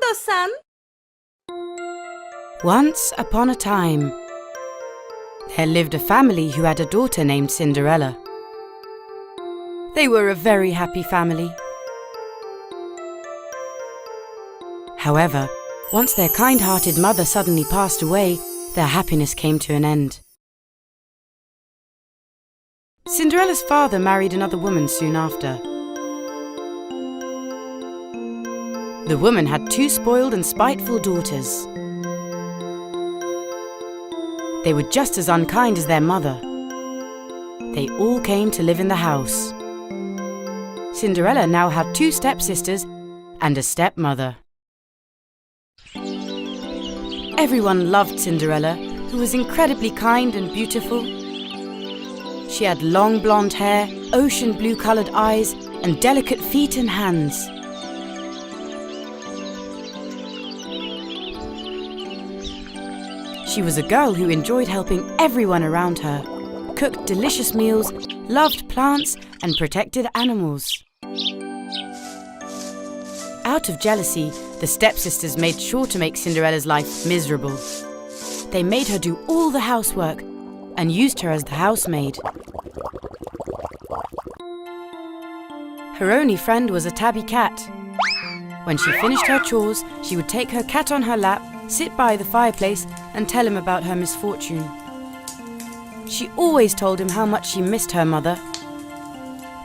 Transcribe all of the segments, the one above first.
KONDOSAN. Once upon a time, there lived a family who had a daughter named Cinderella. They were a very happy family. However, once their kind-hearted mother suddenly passed away, their happiness came to an end. Cinderella's father married another woman soon after. The woman had two spoiled and spiteful daughters. They were just as unkind as their mother. They all came to live in the house. Cinderella now had two stepsisters and a stepmother. Everyone loved Cinderella, who was incredibly kind and beautiful. She had long blonde hair, ocean blue-coloured eyes, and delicate feet and hands. She was a girl who enjoyed helping everyone around her, cooked delicious meals, loved plants, and protected animals. Out of jealousy, the stepsisters made sure to make Cinderella's life miserable. They made her do all the housework and used her as the housemaid. Her only friend was a tabby cat. When she finished her chores, she would take her cat on her lap, sit by the fireplace and tell him about her misfortune. She always told him how much she missed her mother.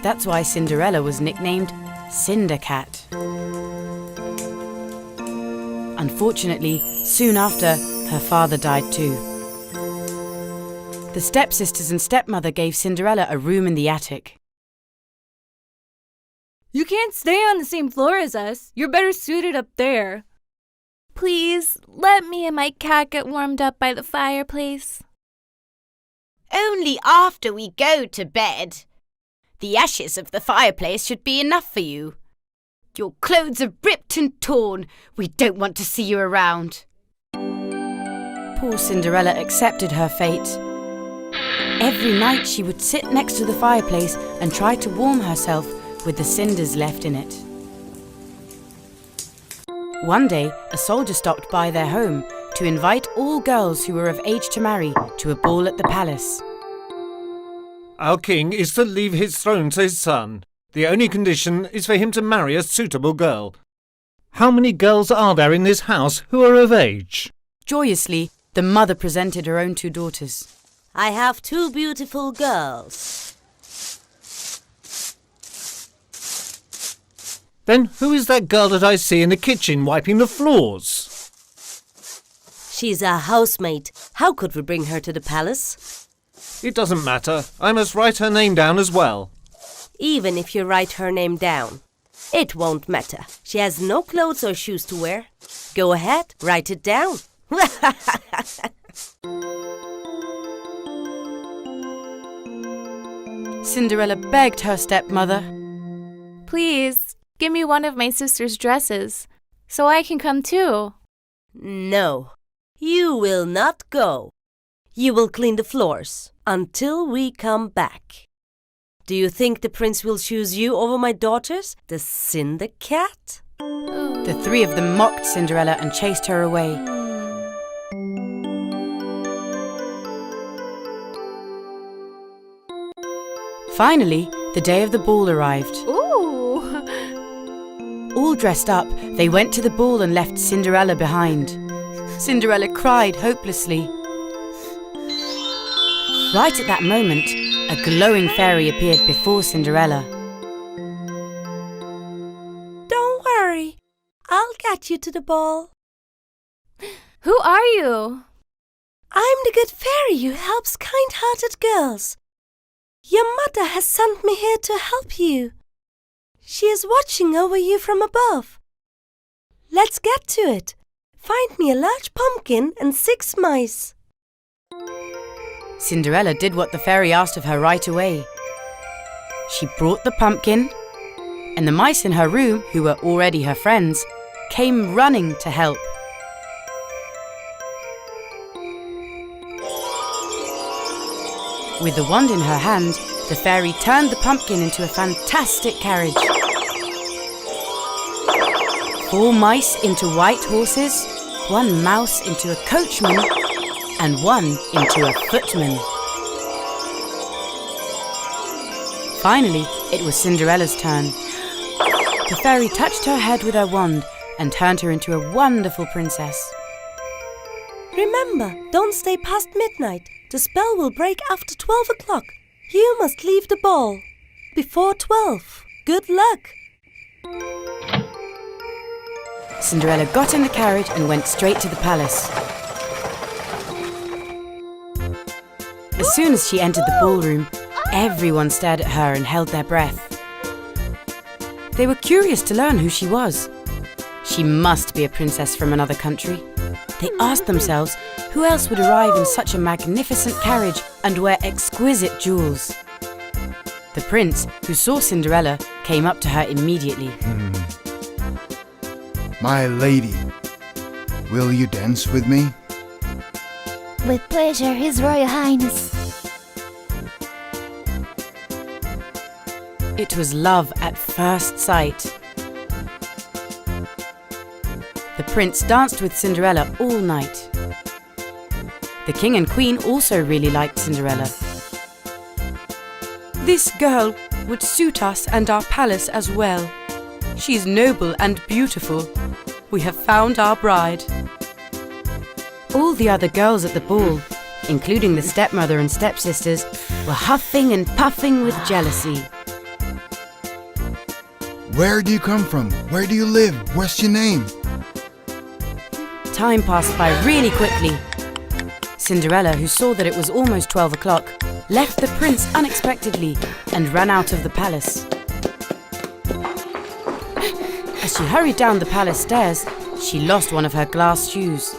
That's why Cinderella was nicknamed Cindercat. Unfortunately, soon after, her father died too. The stepsisters and stepmother gave Cinderella a room in the attic. You can't stay on the same floor as us. You're better suited up there. Please, let me and my cat get warmed up by the fireplace. Only after we go to bed. The ashes of the fireplace should be enough for you. Your clothes are ripped and torn. We don't want to see you around. Poor Cinderella accepted her fate. Every night she would sit next to the fireplace and try to warm herself with the cinders left in it. One day, a soldier stopped by their home to invite all girls who were of age to marry to a ball at the palace. Our king is to leave his throne to his son. The only condition is for him to marry a suitable girl. How many girls are there in this house who are of age? Joyously, the mother presented her own two daughters. I have two beautiful girls. Then who is that girl that I see in the kitchen wiping the floors? She's a housemaid. How could we bring her to the palace? It doesn't matter. I must write her name down as well. Even if you write her name down, it won't matter. She has no clothes or shoes to wear. Go ahead, write it down. Cinderella begged her stepmother. Please, give me one of my sister's dresses, so I can come too. No, you will not go. You will clean the floors until we come back. Do you think the prince will choose you over my daughters, the Cindercat? The three of them mocked Cinderella and chased her away. Finally, the day of the ball arrived. Ooh! All dressed up, they went to the ball and left Cinderella behind. Cinderella cried hopelessly. Right at that moment, a glowing fairy appeared before Cinderella. Don't worry, I'll get you to the ball. Who are you? I'm the good fairy who helps kind-hearted girls. Your mother has sent me here to help you. She is watching over you from above. Let's get to it. Find me a large pumpkin and 6 mice. Cinderella did what the fairy asked of her right away. She brought the pumpkin, and the mice in her room, who were already her friends, came running to help. With the wand in her hand, the fairy turned the pumpkin into a fantastic carriage. 4 mice into white horses, 1 mouse into a coachman, and 1 into a footman. Finally, it was Cinderella's turn. The fairy touched her head with her wand and turned her into a wonderful princess. Remember, don't stay past midnight. The spell will break after 12 o'clock. You must leave the ball before 12. Good luck! Cinderella got in the carriage and went straight to the palace. As soon as she entered the ballroom, everyone stared at her and held their breath. They were curious to learn who she was. She must be a princess from another country. They asked themselves who else would arrive in such a magnificent carriage and wear exquisite jewels. The prince, who saw Cinderella, came up to her immediately. My lady, will you dance with me? With pleasure, His Royal Highness. It was love at first sight. The prince danced with Cinderella all night. The king and queen also really liked Cinderella. This girl would suit us and our palace as well. She's noble and beautiful. We have found our bride. All the other girls at the ball, including the stepmother and stepsisters, were huffing and puffing with jealousy. Where do you come from? Where do you live? What's your name? Time passed by really quickly. Cinderella, who saw that it was almost 12 o'clock, left the prince unexpectedly and ran out of the palace. As she hurried down the palace stairs, she lost one of her glass shoes.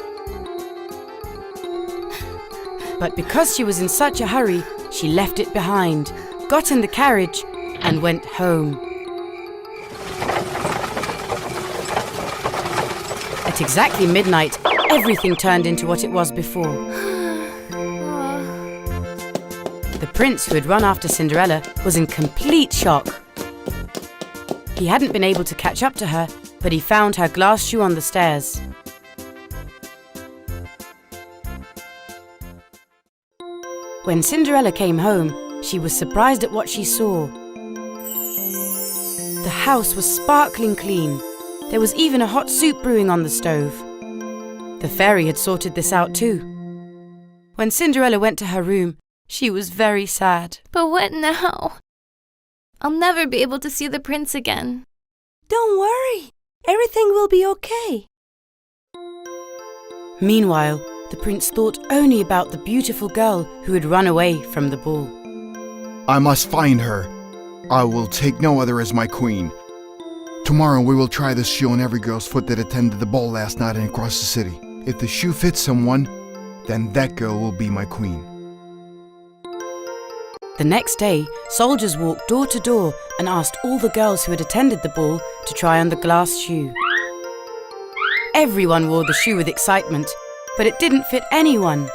But because she was in such a hurry, she left it behind, got in the carriage, and went home. At exactly midnight, everything turned into what it was before. The prince, who had run after Cinderella, was in complete shock. He hadn't been able to catch up to her, but he found her glass shoe on the stairs. When Cinderella came home, she was surprised at what she saw. The house was sparkling clean. There was even a hot soup brewing on the stove. The fairy had sorted this out too. When Cinderella went to her room, she was very sad. But what now? I'll never be able to see the prince again. Don't worry. Everything will be okay. Meanwhile, the prince thought only about the beautiful girl who had run away from the ball. I must find her. I will take no other as my queen. Tomorrow we will try this shoe on every girl's foot that attended the ball last night and across the city. If the shoe fits someone, then that girl will be my queen. The next day, soldiers walked door to door and asked all the girls who had attended the ball to try on the glass shoe. Everyone wore the shoe with excitement, but it didn't fit anyone.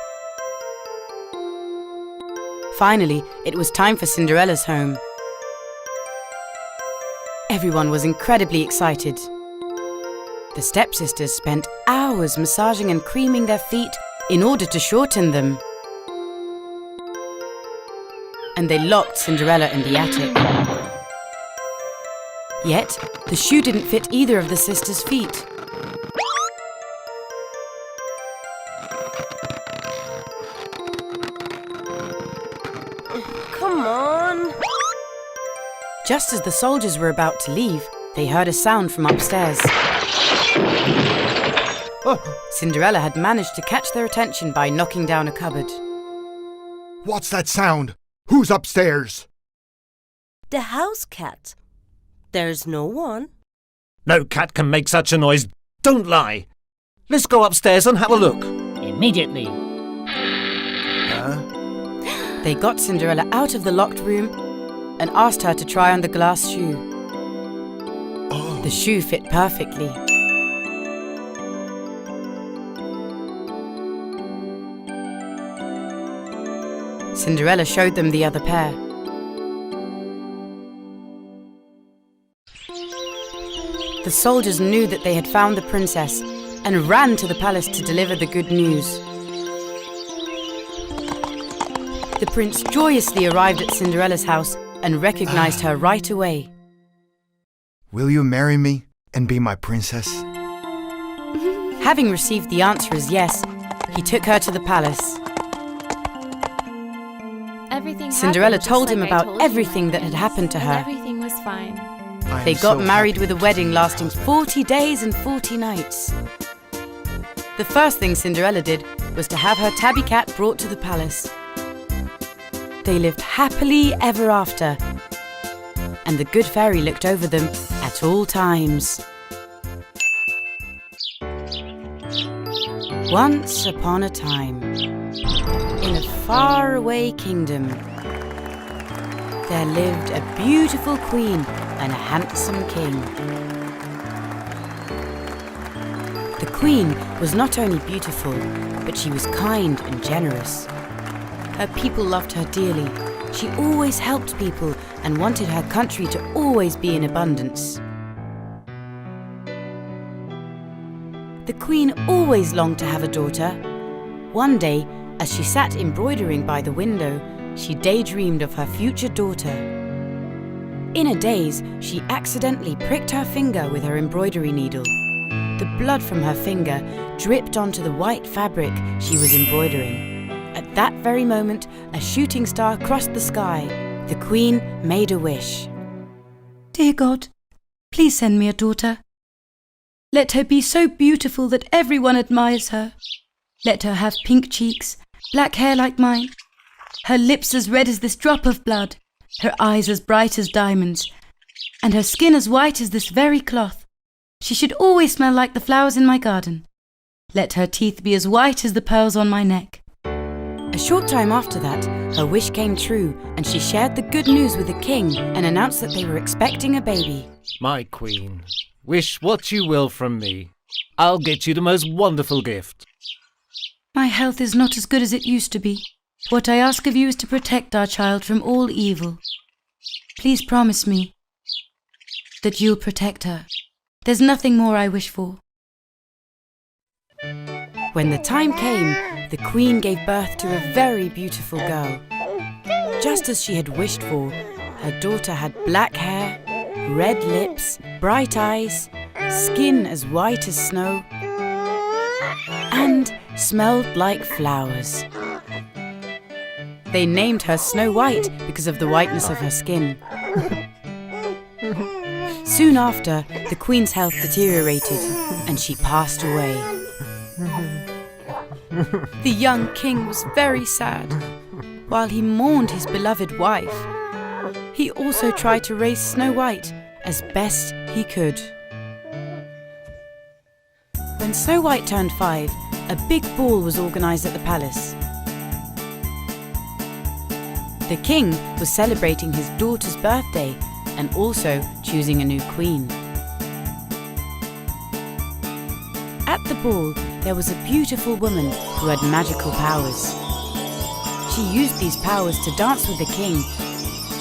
Finally, it was time for Cinderella's home. Everyone was incredibly excited. The stepsisters spent hours massaging and creaming their feet in order to shorten them. And they locked Cinderella in the attic. Yet, the shoe didn't fit either of the sisters' feet. Come on. Just as the soldiers were about to leave, they heard a sound from upstairs. Cinderella had managed to catch their attention by knocking down a cupboard. What's that sound? Who's upstairs? The house cat. There's no one. No cat can make such a noise. Don't lie. Let's go upstairs and have a look. Immediately. Huh? They got Cinderella out of the locked room and asked her to try on the glass shoe. Oh. The shoe fit perfectly. Cinderella showed them the other pair. The soldiers knew that they had found the princess and ran to the palace to deliver the good news. The prince joyously arrived at Cinderella's house and recognized her right away. Will you marry me and be my princess? Having received the answer as yes, he took her to the palace. Everything Cinderella happened just told him like I about told you everything once, that had happened to and her. everything was fine. They got married with a wedding lasting 40 days and 40 nights. The first thing Cinderella did was to have her tabby cat brought to the palace. They lived happily ever after, and the good fairy looked over them at all times. Once upon a time, in a faraway kingdom, there lived a beautiful queen and a handsome king. The queen was not only beautiful, but she was kind and generous. Her people loved her dearly. She always helped people and wanted her country to always be in abundance. The queen always longed to have a daughter. One day, as she sat embroidering by the window, she daydreamed of her future daughter. In a daze, she accidentally pricked her finger with her embroidery needle. The blood from her finger dripped onto the white fabric she was embroidering. At that very moment, a shooting star crossed the sky. The queen made a wish. Dear God, please send me a daughter. Let her be so beautiful that everyone admires her. Let her have pink cheeks, black hair like mine, her lips as red as this drop of blood, her eyes as bright as diamonds, and her skin as white as this very cloth. She should always smell like the flowers in my garden. Let her teeth be as white as the pearls on my neck. A short time after that, her wish came true, and she shared the good news with the king and announced that they were expecting a baby. My queen, wish what you will from me. I'll get you the most wonderful gift. My health is not as good as it used to be. What I ask of you is to protect our child from all evil. Please promise me that you'll protect her. There's nothing more I wish for. When the time came, the queen gave birth to a very beautiful girl. Just as she had wished for, her daughter had black hair, red lips, bright eyes, skin as white as snow, and smelled like flowers. They named her Snow White because of the whiteness of her skin. Soon after, the queen's health deteriorated and she passed away. The young king was very sad. While he mourned his beloved wife, he also tried to raise Snow White as best he could. When Snow White turned 5, a big ball was organised at the palace. The king was celebrating his daughter's birthday and also choosing a new queen. At the ball, there was a beautiful woman who had magical powers. She used these powers to dance with the king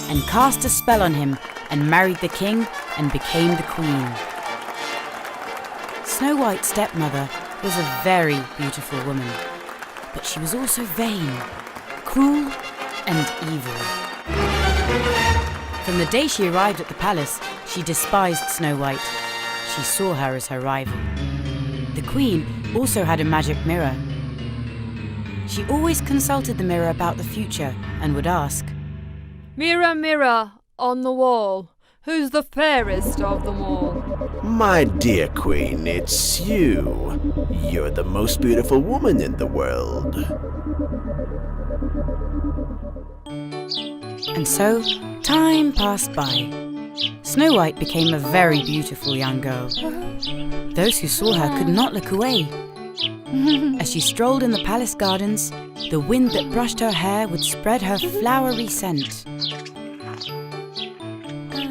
and cast a spell on him and married the king and became the queen. Snow White's stepmother was a very beautiful woman, but she was also vain, cruel, and evil. From the day she arrived at the palace, she despised Snow White. She saw her as her rival. The queen also had a magic mirror. She always consulted the mirror about the future and would ask, Mirror, mirror on the wall, who's the fairest of them all? My dear queen, it's you. You're the most beautiful woman in the world. And so, time passed by. Snow White became a very beautiful young girl. Those who saw her could not look away. As she strolled in the palace gardens, the wind that brushed her hair would spread her flowery scent.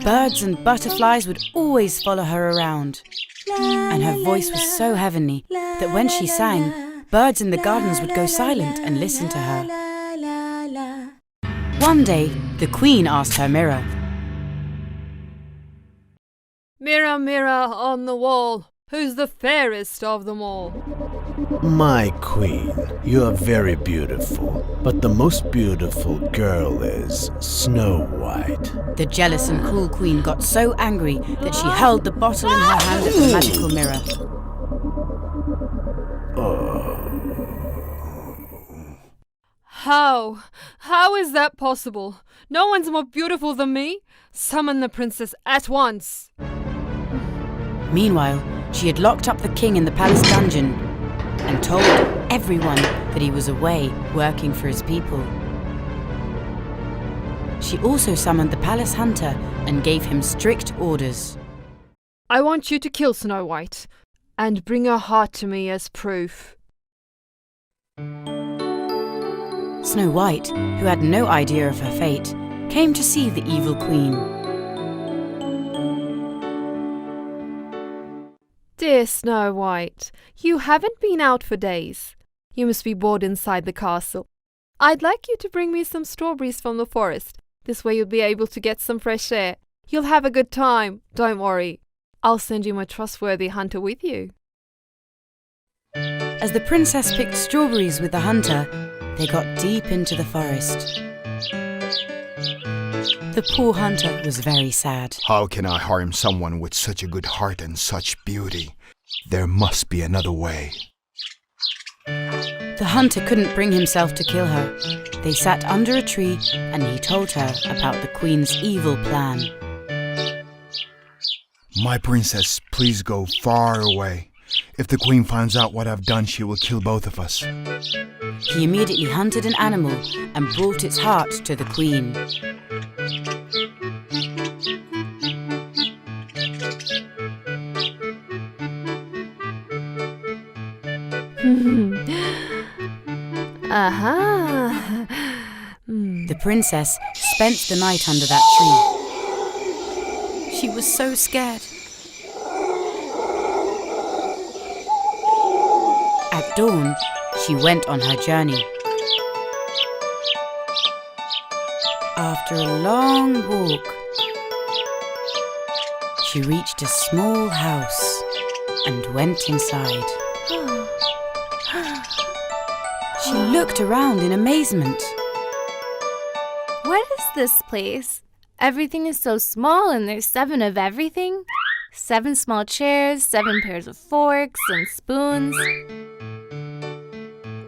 Birds and butterflies would always follow her around. And her voice was so heavenly that when she sang, birds in the gardens would go silent and listen to her. One day, the queen asked her mirror, Mirror, mirror on the wall, who's the fairest of them all? My queen, you are very beautiful, but the most beautiful girl is Snow White. The jealous and cruel queen got so angry that she hurled the bottle in her hand at the magical mirror. How is that possible? No one's more beautiful than me. Summon the princess at once. Meanwhile, she had locked up the king in the palace dungeon and told everyone that he was away working for his people. She also summoned the palace hunter and gave him strict orders. I want you to kill Snow White and bring her heart to me as proof. Snow White, who had no idea of her fate, came to see the evil queen. Dear Snow White, you haven't been out for days. You must be bored inside the castle. I'd like you to bring me some strawberries from the forest. This way you'll be able to get some fresh air. You'll have a good time, don't worry. I'll send you my trustworthy hunter with you. As the princess picked strawberries with the hunter, they got deep into the forest. The poor hunter was very sad. How can I harm someone with such a good heart and such beauty? There must be another way. The hunter couldn't bring himself to kill her. They sat under a tree and he told her about the queen's evil plan. My princess, please go far away. If the queen finds out what I've done, she will kill both of us. He immediately hunted an animal and brought its heart to the queen. The princess spent the night under that tree. She was so scared. At dawn, she went on her journey. After a long walk, she reached a small house and went inside. She looked around in amazement. What is this place? Everything is so small and there's 7 of everything. 7 small chairs, 7 pairs of forks and spoons.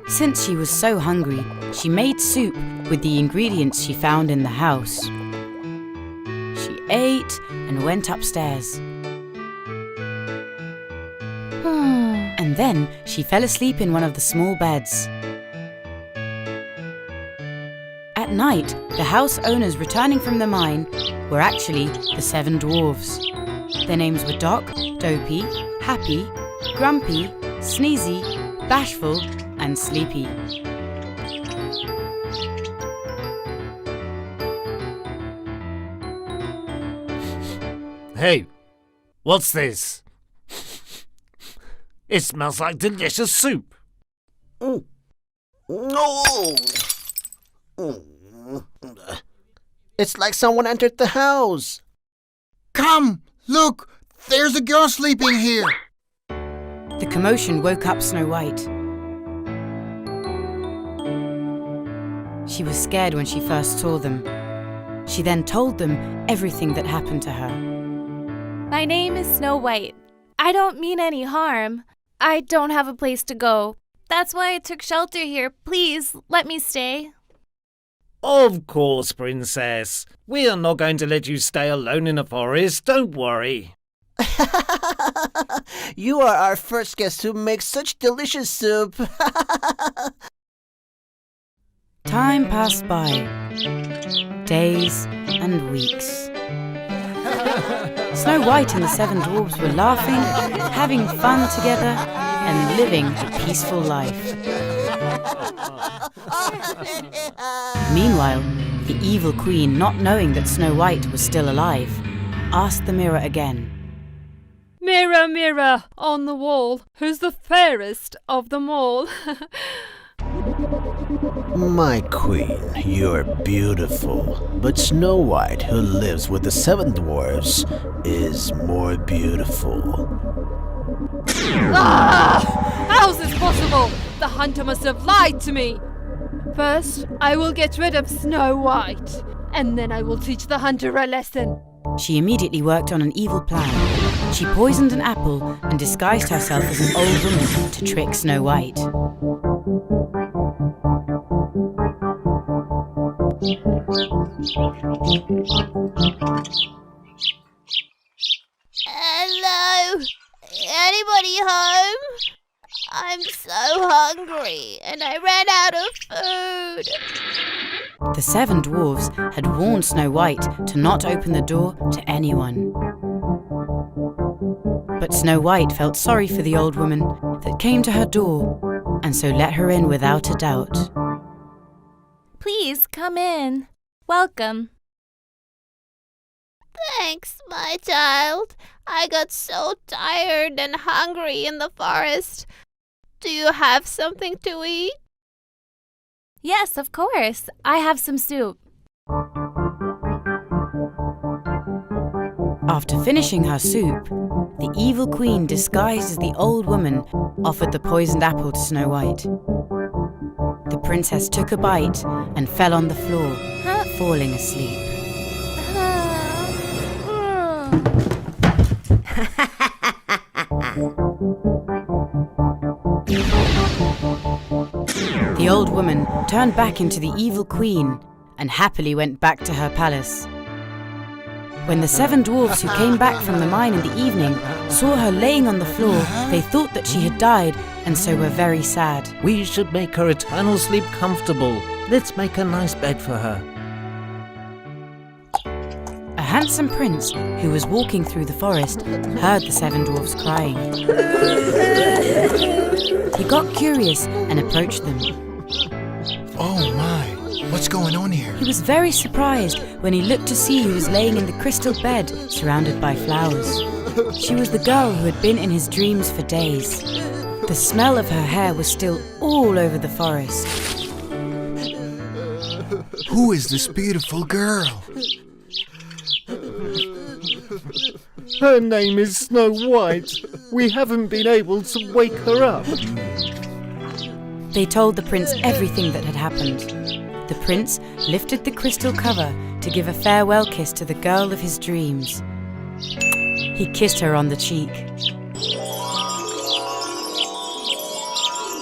Since she was so hungry, she made soup with the ingredients she found in the house. She ate and went upstairs. And then she fell asleep in one of the small beds. At night, the house owners returning from the mine were actually the 7 dwarves. Their names were Doc, Dopey, Happy, Grumpy, Sneezy, Bashful, and Sleepy. Hey, what's this? It smells like delicious soup. No! It's like someone entered the house. Come! Look! There's a girl sleeping here! The commotion woke up Snow White. She was scared when she first saw them. She then told them everything that happened to her. My name is Snow White. I don't mean any harm. I don't have a place to go. That's why I took shelter here. Please, let me stay. Of course, Princess. We are not going to let you stay alone in the forest. Don't worry. You are our first guest who makes such delicious soup. Time passed by. Days and weeks. Snow White and the 7 dwarves were laughing, having fun together, and living a peaceful life. Meanwhile, the evil queen, not knowing that Snow White was still alive, asked the mirror again. Mirror, mirror on the wall, who's the fairest of them all? My queen, you're beautiful, but Snow White, who lives with the 7 dwarfs, is more beautiful. Ah! How's this possible? The hunter must have lied to me. First, I will get rid of Snow White, and then I will teach the hunter a lesson. She immediately worked on an evil plan. She poisoned an apple and disguised herself as an old woman to trick Snow White. Hello? Anybody home? I'm so hungry and I ran out of food. The 7 dwarfs had warned Snow White to not open the door to anyone. But Snow White felt sorry for the old woman that came to her door, and so let her in without a doubt. Please come in. Welcome. Thanks, my child. I got so tired and hungry in the forest. Do you have something to eat? Yes, of course. I have some soup. After finishing her soup, the evil queen, disguised as the old woman, offered the poisoned apple to Snow White. The princess took a bite and fell on the floor, falling asleep. The old woman turned back into the evil queen and happily went back to her palace. When the 7 dwarfs who came back from the mine in the evening saw her laying on the floor, they thought that she had died and so were very sad. We should make her eternal sleep comfortable. Let's make a nice bed for her. A handsome prince who was walking through the forest heard the 7 dwarfs crying. He got curious and approached them. Oh my, what's going on here? He was very surprised when he looked to see who was laying in the crystal bed surrounded by flowers. She was the girl who had been in his dreams for days. The smell of her hair was still all over the forest. Who is this beautiful girl? Her name is Snow White. We haven't been able to wake her up. They told the prince everything that had happened. The prince lifted the crystal cover to give a farewell kiss to the girl of his dreams. He kissed her on the cheek.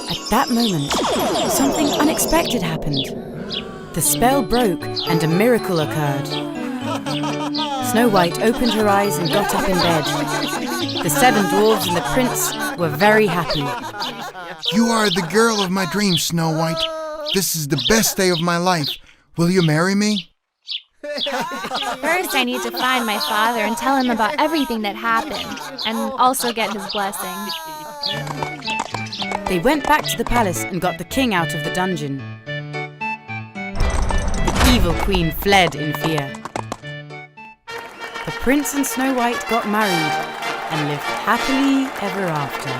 At that moment, something unexpected happened. The spell broke and a miracle occurred. Snow White opened her eyes and got up in bed. The 7 dwarves and the prince were very happy. You are the girl of my dreams, Snow White. This is the best day of my life. Will you marry me? First, I need to find my father and tell him about everything that happened, and also get his blessing. They went back to the palace and got the king out of the dungeon. The evil queen fled in fear. The prince and Snow White got married and lived happily ever after.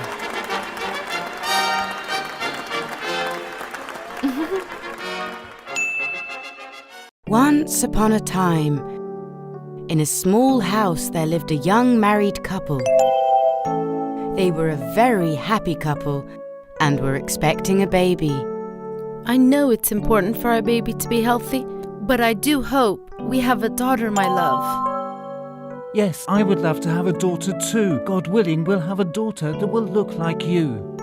Once upon a time, in a small house there lived a young married couple. They were a very happy couple and were expecting a baby. I know it's important for our baby to be healthy, but I do hope we have a daughter, my love. Yes, I would love to have a daughter too. God willing, we'll have a daughter that will look like you.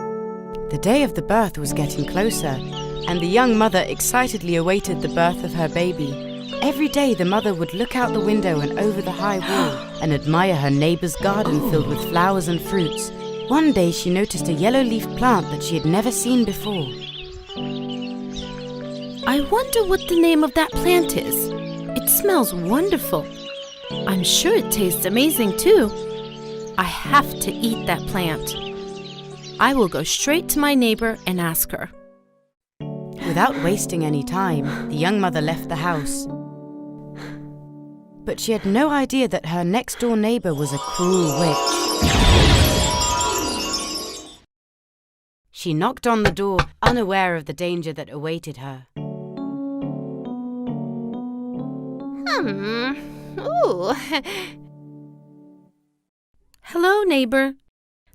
The day of the birth was getting closer, and the young mother excitedly awaited the birth of her baby. Every day the mother would look out the window and over the high wall and admire her neighbour's garden filled with flowers and fruits. One day she noticed a yellow-leaf plant that she had never seen before. I wonder what the name of that plant is. It smells wonderful. I'm sure it tastes amazing too. I have to eat that plant. I will go straight to my neighbour and ask her. Without wasting any time, the young mother left the house. But she had no idea that her next-door neighbour was a cruel witch. She knocked on the door unaware of the danger that awaited her. Ooh. Hello, neighbor.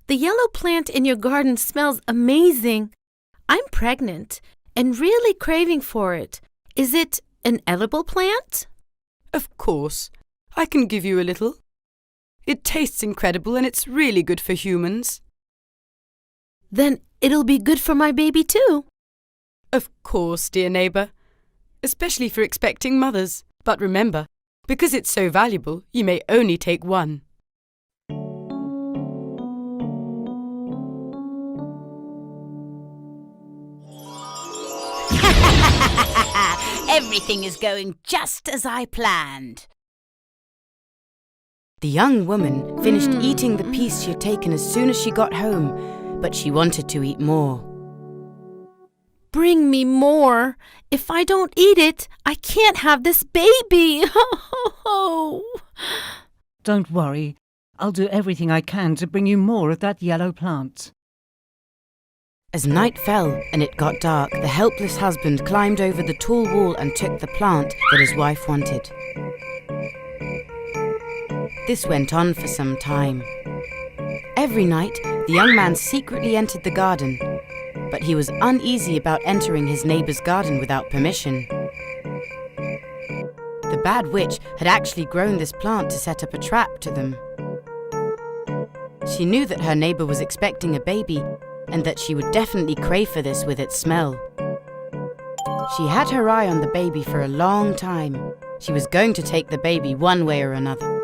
The yellow plant in your garden smells amazing. I'm pregnant and really craving for it. Is it an edible plant? Of course. I can give you a little. It tastes incredible and it's really good for humans. Then it'll be good for my baby too. Of course, dear neighbour. Especially for expecting mothers. But remember, because it's so valuable, you may only take one. Everything is going just as I planned. The young woman finished eating the piece she had taken as soon as she got home, but she wanted to eat more. Bring me more. If I don't eat it, I can't have this baby. Don't worry. I'll do everything I can to bring you more of that yellow plant. As night fell and it got dark, the helpless husband climbed over the tall wall and took the plant that his wife wanted. This went on for some time. Every night, the young man secretly entered the garden, but he was uneasy about entering his neighbour's garden without permission. The bad witch had actually grown this plant to set up a trap to them. She knew that her neighbour was expecting a baby and that she would definitely crave for this with its smell. She had her eye on the baby for a long time. She was going to take the baby one way or another.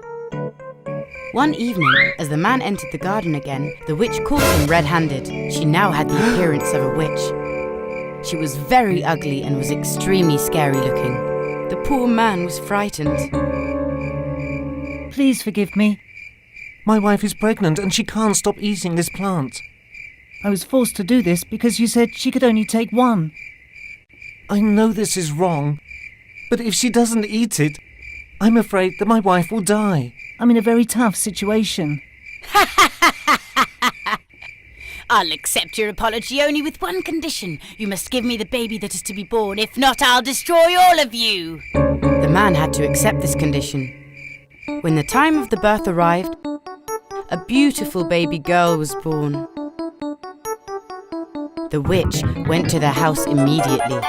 One evening, as the man entered the garden again, the witch caught him red-handed. She now had the appearance of a witch. She was very ugly and was extremely scary-looking. The poor man was frightened. Please forgive me. My wife is pregnant and she can't stop eating this plant. I was forced to do this because you said she could only take one. I know this is wrong, but if she doesn't eat it, I'm afraid that my wife will die. I'm in a very tough situation. I'll accept your apology only with one condition. You must give me the baby that is to be born. If not, I'll destroy all of you. The man had to accept this condition. When the time of the birth arrived, a beautiful baby girl was born. The witch went to their house immediately.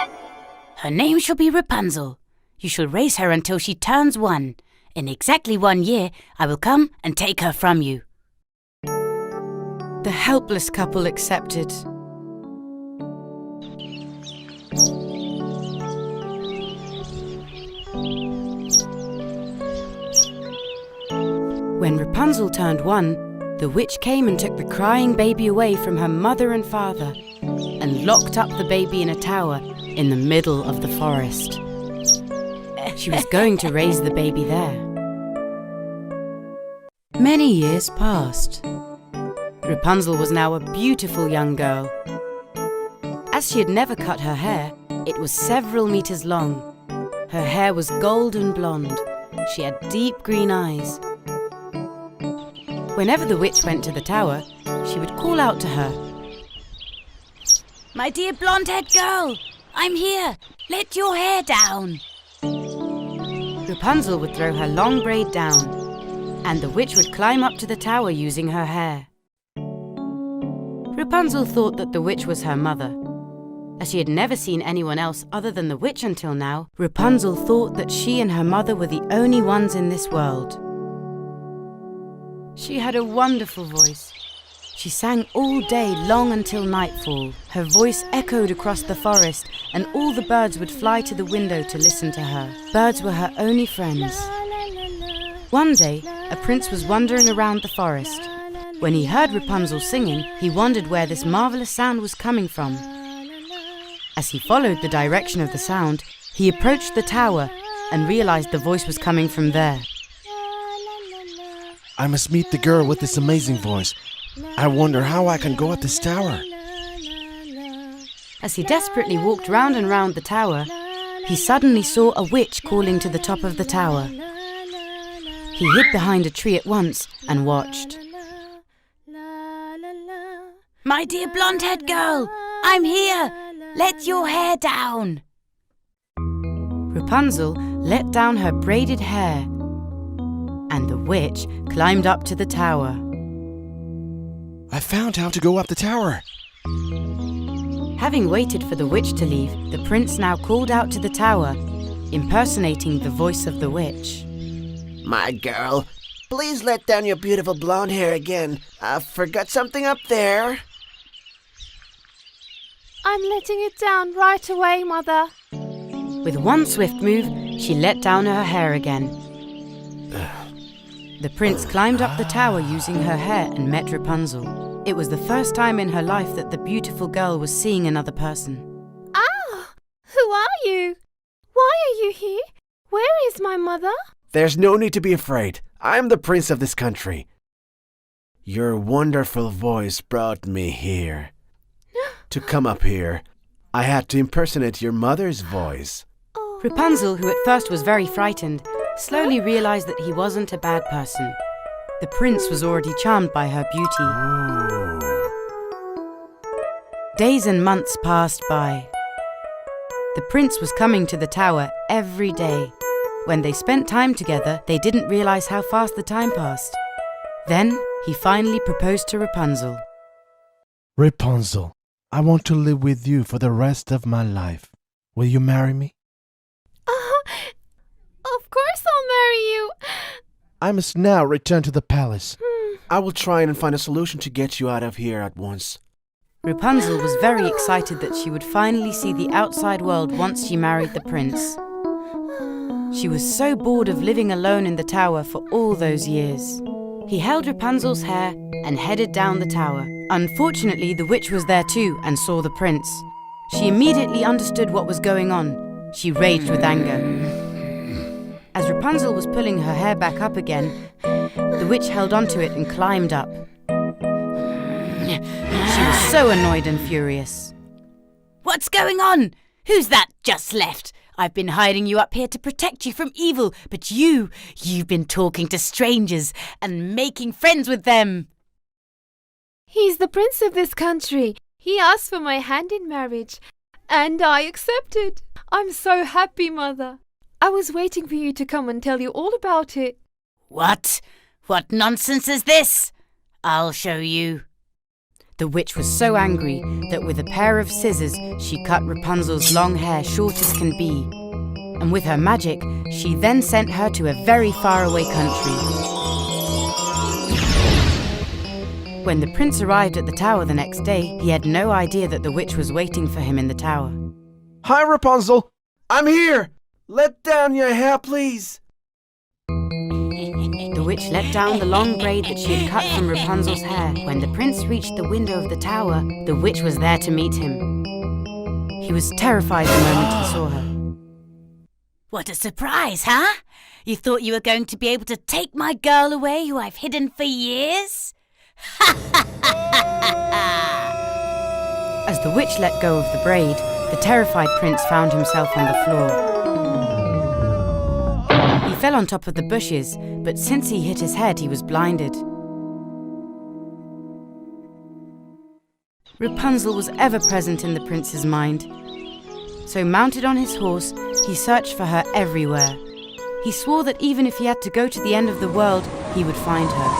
Her name shall be Rapunzel. You shall raise her until she turns 1. In exactly 1 year, I will come and take her from you. The helpless couple accepted. When Rapunzel turned 1, the witch came and took the crying baby away from her mother and father and locked up the baby in a tower in the middle of the forest. She was going to raise the baby there. Many years passed. Rapunzel was now a beautiful young girl. As she had never cut her hair, it was several meters long. Her hair was golden blonde. She had deep green eyes. Whenever the witch went to the tower, she would call out to her. My dear blonde-haired girl, I'm here. Let your hair down. Rapunzel would throw her long braid down, and the witch would climb up to the tower using her hair. Rapunzel thought that the witch was her mother. As she had never seen anyone else other than the witch until now, Rapunzel thought that she and her mother were the only ones in this world. She had a wonderful voice. She sang all day long until nightfall. Her voice echoed across the forest, and all the birds would fly to the window to listen to her. Birds were her only friends. One day, a prince was wandering around the forest. When he heard Rapunzel singing, he wondered where this marvelous sound was coming from. As he followed the direction of the sound, he approached the tower and realized the voice was coming from there. I must meet the girl with this amazing voice. I wonder how I can go up this tower. As he desperately walked round and round the tower, he suddenly saw a witch calling to the top of the tower. He hid behind a tree at once and watched. My dear blonde-haired girl, I'm here. Let your hair down. Rapunzel let down her braided hair, and the witch climbed up to the tower. I found how to go up the tower. Having waited for the witch to leave, the prince now called out to the tower, impersonating the voice of the witch. My girl, please let down your beautiful blonde hair again. I forgot something up there. I'm letting it down right away, Mother. With one swift move, she let down her hair again. The prince climbed up the tower using her hair and met Rapunzel. It was the first time in her life that the beautiful girl was seeing another person. Ah! Who are you? Why are you here? Where is my mother? There's no need to be afraid. I'm the prince of this country. Your wonderful voice brought me here. To come up here, I had to impersonate your mother's voice. Rapunzel, who at first was very frightened, slowly realized that he wasn't a bad person. The prince was already charmed by her beauty. Days and months passed by. The prince was coming to the tower every day. When they spent time together, they didn't realize how fast the time passed. Then, he finally proposed to Rapunzel. Rapunzel, I want to live with you for the rest of my life. Will you marry me? Of course I'll marry you. I must now return to the palace. I will try and find a solution to get you out of here at once. Rapunzel was very excited that she would finally see the outside world once she married the prince. She was so bored of living alone in the tower for all those years. He held Rapunzel's hair and headed down the tower. Unfortunately, the witch was there too and saw the prince. She immediately understood what was going on. She raged with anger. As Rapunzel was pulling her hair back up again, the witch held onto it and climbed up. She was so annoyed and furious. What's going on? Who's that just left? I've been hiding you up here to protect you from evil, but you've been talking to strangers and making friends with them. He's the prince of this country. He asked for my hand in marriage, and I accepted. I'm so happy, Mother. I was waiting for you to come and tell you all about it. What? What nonsense is this? I'll show you. The witch was so angry that with a pair of scissors she cut Rapunzel's long hair short as can be. And with her magic, she then sent her to a very faraway country. When the prince arrived at the tower the next day, he had no idea that the witch was waiting for him in the tower. Hi, Rapunzel. I'm here. Let down your hair, please. The witch let down the long braid that she had cut from Rapunzel's hair. When the prince reached the window of the tower, the witch was there to meet him. He was terrified the moment he saw her. What a surprise, huh? You thought you were going to be able to take my girl away who I've hidden for years? As the witch let go of the braid, the terrified prince found himself on the floor. He fell on top of the bushes, but since he hit his head, he was blinded. Rapunzel was ever present in the prince's mind. So mounted on his horse, he searched for her everywhere. He swore that even if he had to go to the end of the world, he would find her.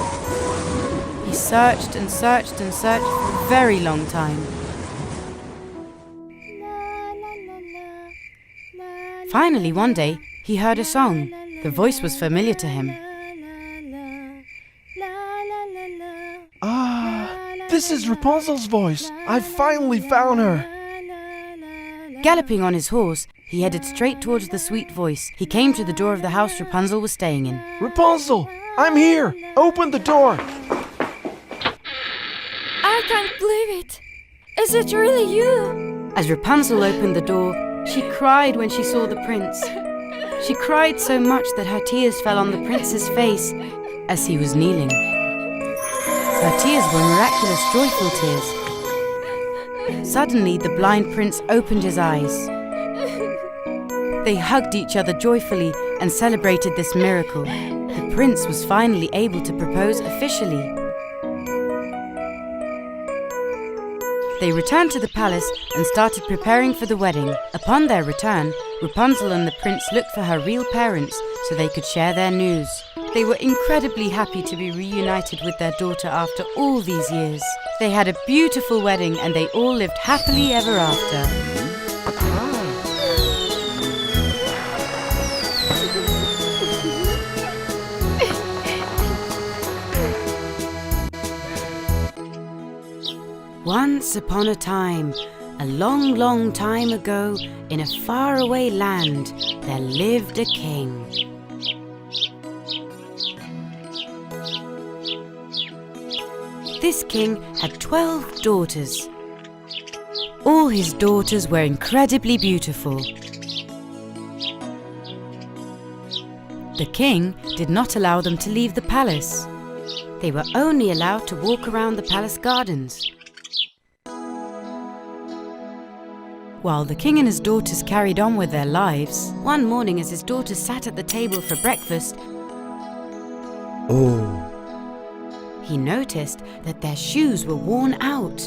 He searched and searched and searched for a very long time. Finally, one day, he heard a song. The voice was familiar to him. This is Rapunzel's voice. I finally found her. Galloping on his horse, he headed straight towards the sweet voice. He came to the door of the house Rapunzel was staying in. Rapunzel, I'm here. Open the door. I can't believe it. Is it really you? As Rapunzel opened the door, she cried when she saw the prince. She cried so much that her tears fell on the prince's face as he was kneeling. Her tears were miraculous, joyful tears. Suddenly, the blind prince opened his eyes. They hugged each other joyfully and celebrated this miracle. The prince was finally able to propose officially. They returned to the palace and started preparing for the wedding. Upon their return, Rapunzel and the prince looked for her real parents so they could share their news. They were incredibly happy to be reunited with their daughter after all these years. They had a beautiful wedding and they all lived happily ever after. Once upon a time, a long, long time ago, in a faraway land, there lived a king. This king had 12 daughters. All his daughters were incredibly beautiful. The king did not allow them to leave the palace. They were only allowed to walk around the palace gardens. While the king and his daughters carried on with their lives, one morning as his daughters sat at the table for breakfast, he noticed that their shoes were worn out.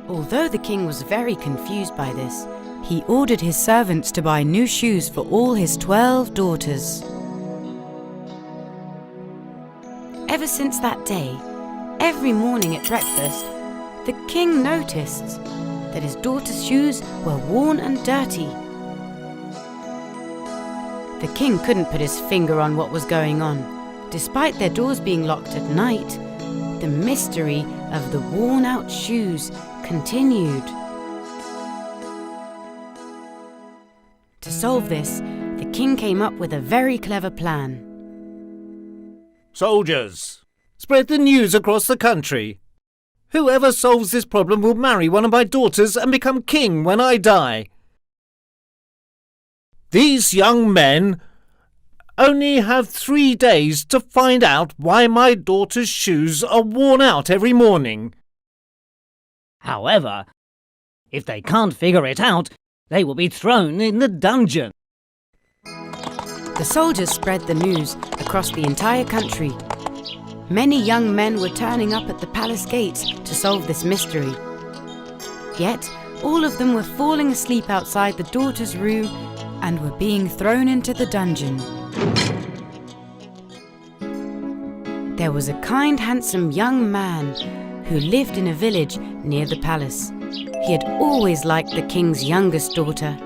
Although the king was very confused by this, he ordered his servants to buy new shoes for all his 12 daughters. Ever since that day, every morning at breakfast, the king noticed that his daughters' shoes were worn and dirty. The king couldn't put his finger on what was going on. Despite their doors being locked at night, the mystery of the worn-out shoes continued. To solve this, the king came up with a very clever plan. Soldiers, spread the news across the country. Whoever solves this problem will marry one of my daughters and become king when I die. These young men only have 3 days to find out why my daughter's shoes are worn out every morning. However, if they can't figure it out, they will be thrown in the dungeon. The soldiers spread the news across the entire country. Many young men were turning up at the palace gates to solve this mystery. Yet, all of them were falling asleep outside the daughter's room and were being thrown into the dungeon. There was a kind, handsome young man who lived in a village near the palace. He had always liked the king's youngest daughter.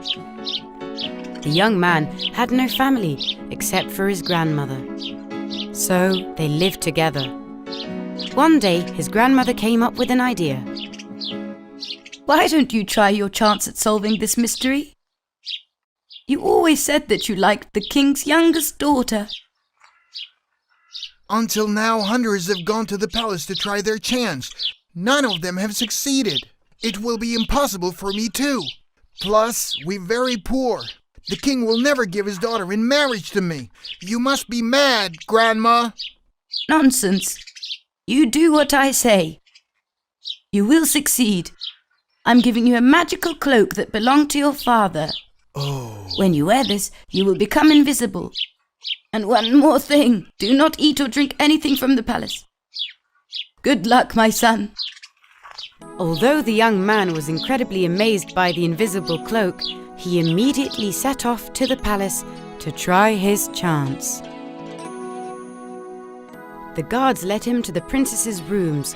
The young man had no family except for his grandmother. So they lived together. One day, his grandmother came up with an idea. Why don't you try your chance at solving this mystery? You always said that you liked the king's youngest daughter. Until now, hundreds have gone to the palace to try their chance. None of them have succeeded. It will be impossible for me too. Plus, we're very poor. The king will never give his daughter in marriage to me. You must be mad, Grandma. Nonsense. You do what I say. You will succeed. I'm giving you a magical cloak that belonged to your father. Oh. When you wear this, you will become invisible. And one more thing, do not eat or drink anything from the palace. Good luck, my son. Although the young man was incredibly amazed by the invisible cloak, he immediately set off to the palace to try his chance. The guards led him to the princess's rooms,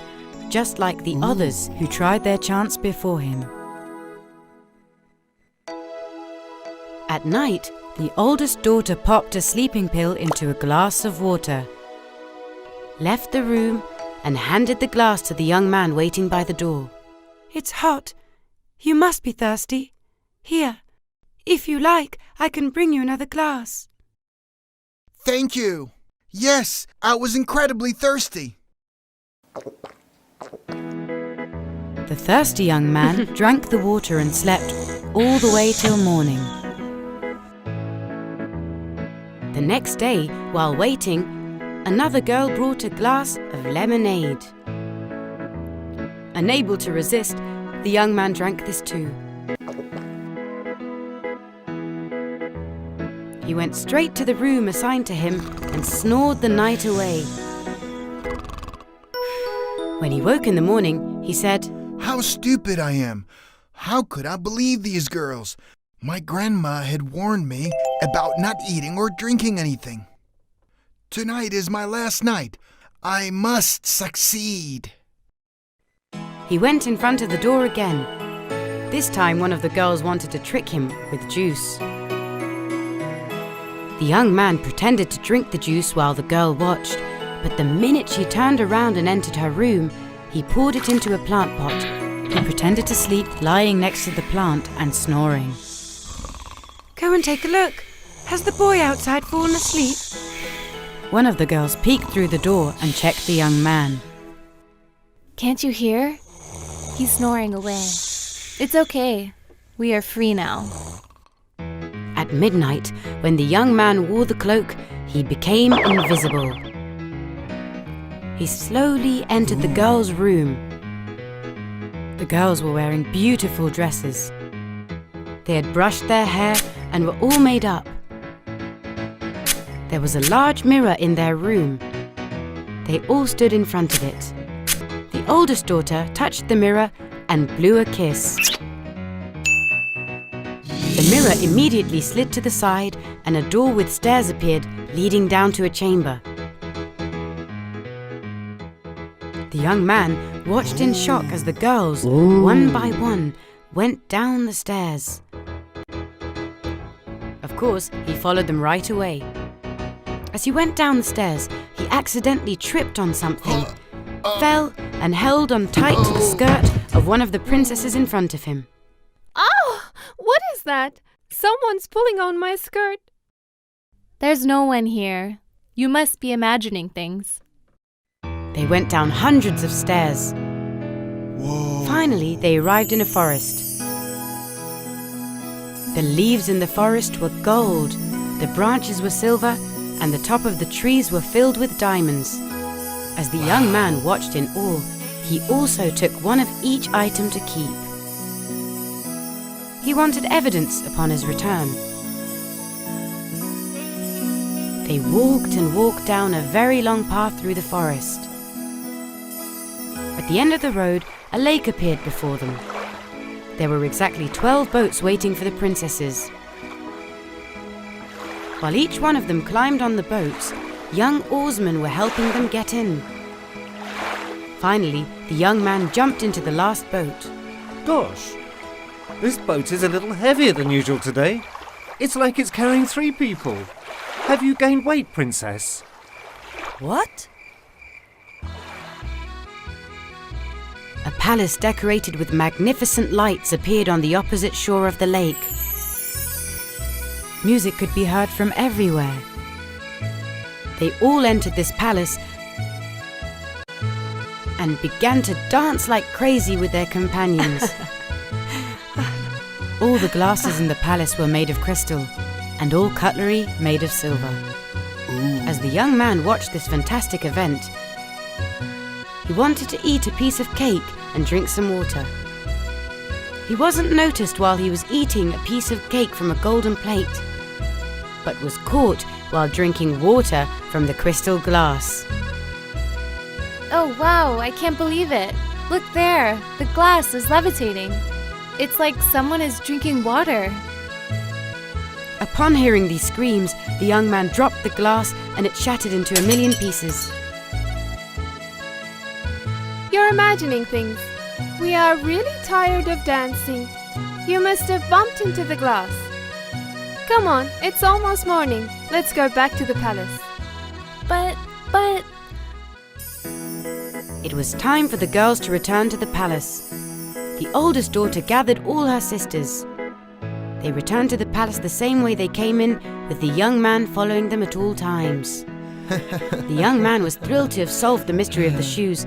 just like the others who tried their chance before him. At night, the oldest daughter popped a sleeping pill into a glass of water, left the room, and handed the glass to the young man waiting by the door. It's hot. You must be thirsty. Here, if you like, I can bring you another glass. Thank you. Yes, I was incredibly thirsty. The thirsty young man drank the water and slept all the way till morning. The next day, while waiting, another girl brought a glass of lemonade. Unable to resist, the young man drank this too. He went straight to the room assigned to him and snored the night away. When he woke in the morning, he said, How stupid I am! How could I believe these girls? My grandma had warned me about not eating or drinking anything. Tonight is my last night. I must succeed. He went in front of the door again. This time one of the girls wanted to trick him with juice. The young man pretended to drink the juice while the girl watched, but the minute she turned around and entered her room, he poured it into a plant pot. He pretended to sleep, lying next to the plant and snoring. Go and take a look. Has the boy outside fallen asleep? One of the girls peeked through the door and checked the young man. Can't you hear? He's snoring away. It's okay. We are free now. At midnight, when the young man wore the cloak, he became invisible. He slowly entered the girls' room. The girls were wearing beautiful dresses. They had brushed their hair and were all made up. There was a large mirror in their room. They all stood in front of it. The oldest daughter touched the mirror and blew a kiss. The mirror immediately slid to the side and a door with stairs appeared, leading down to a chamber. The young man watched in shock as the girls, one by one, went down the stairs. Of course, he followed them right away. As he went down the stairs, he accidentally tripped on something, fell and held on tight to the skirt of one of the princesses in front of him. Oh, what is that? Someone's pulling on my skirt. There's no one here. You must be imagining things. They went down hundreds of stairs. Whoa. Finally, they arrived in a forest. The leaves in the forest were gold, the branches were silver, and the top of the trees were filled with diamonds. As the young man watched in awe, he also took one of each item to keep. He wanted evidence upon his return. They walked and walked down a very long path through the forest. At the end of the road, a lake appeared before them. There were exactly 12 boats waiting for the princesses. While each one of them climbed on the boats, young oarsmen were helping them get in. Finally, the young man jumped into the last boat. Gosh, this boat is a little heavier than usual today. It's like it's carrying 3 people. Have you gained weight, Princess? What? A palace decorated with magnificent lights appeared on the opposite shore of the lake. Music could be heard from everywhere. They all entered this palace and began to dance like crazy with their companions. All the glasses in the palace were made of crystal, and all cutlery made of silver. As the young man watched this fantastic event, he wanted to eat a piece of cake and drink some water. He wasn't noticed while he was eating a piece of cake from a golden plate, but was caught while drinking water from the crystal glass. Oh wow, I can't believe it. Look there, the glass is levitating. It's like someone is drinking water. Upon hearing these screams, the young man dropped the glass and it shattered into a million pieces. You're imagining things. We are really tired of dancing. You must have bumped into the glass. Come on, it's almost morning. Let's go back to the palace. But... It was time for the girls to return to the palace. The oldest daughter gathered all her sisters. They returned to the palace the same way they came in, with the young man following them at all times. The young man was thrilled to have solved the mystery of the shoes.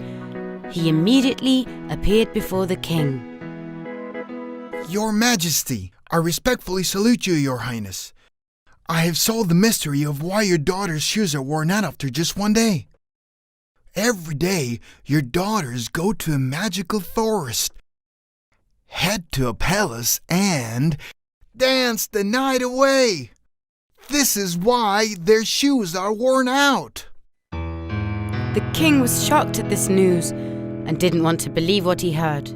He immediately appeared before the king. Your Majesty, I respectfully salute you, Your Highness. I have solved the mystery of why your daughter's shoes are worn out after just one day. Every day, your daughters go to a magical forest, head to a palace, and dance the night away. This is why their shoes are worn out. The king was shocked at this news, and didn't want to believe what he heard.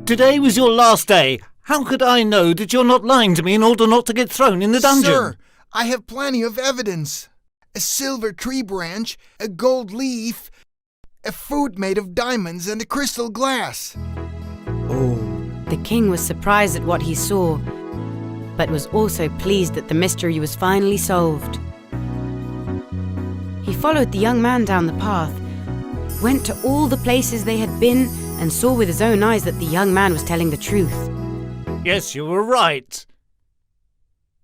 Today was your last day. How could I know that you're not lying to me in order not to get thrown in the dungeon? Sir, I have plenty of evidence. A silver tree branch, a gold leaf, a fruit made of diamonds, and a crystal glass. The king was surprised at what he saw, but was also pleased that the mystery was finally solved. He followed the young man down the path, went to all the places they had been, and saw with his own eyes that the young man was telling the truth. Yes, you were right.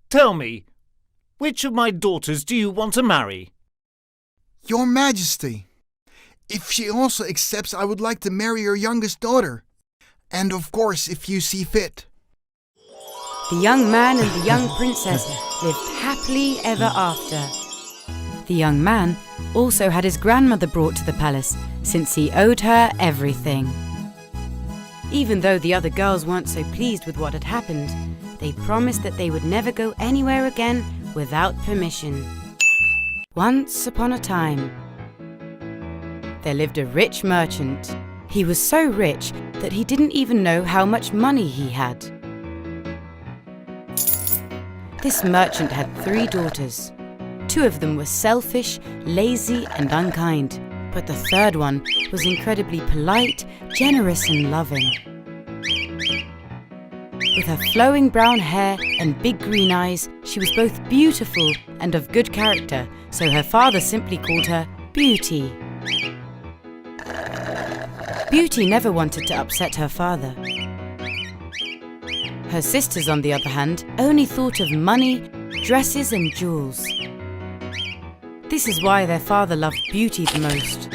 Tell me, which of my daughters do you want to marry? Your Majesty, if she also accepts, I would like to marry your youngest daughter. And of course, if you see fit. The young man and the young princess lived happily ever after. The young man also had his grandmother brought to the palace, since he owed her everything. Even though the other girls weren't so pleased with what had happened, they promised that they would never go anywhere again without permission. Once upon a time, there lived a rich merchant. He was so rich that he didn't even know how much money he had. This merchant had 3 daughters. 2 of them were selfish, lazy, and unkind, but the third one was incredibly polite, generous, and loving. With her flowing brown hair and big green eyes, she was both beautiful and of good character, so her father simply called her Beauty. Beauty never wanted to upset her father. Her sisters, on the other hand, only thought of money, dresses, and jewels. This is why their father loved Beauty the most.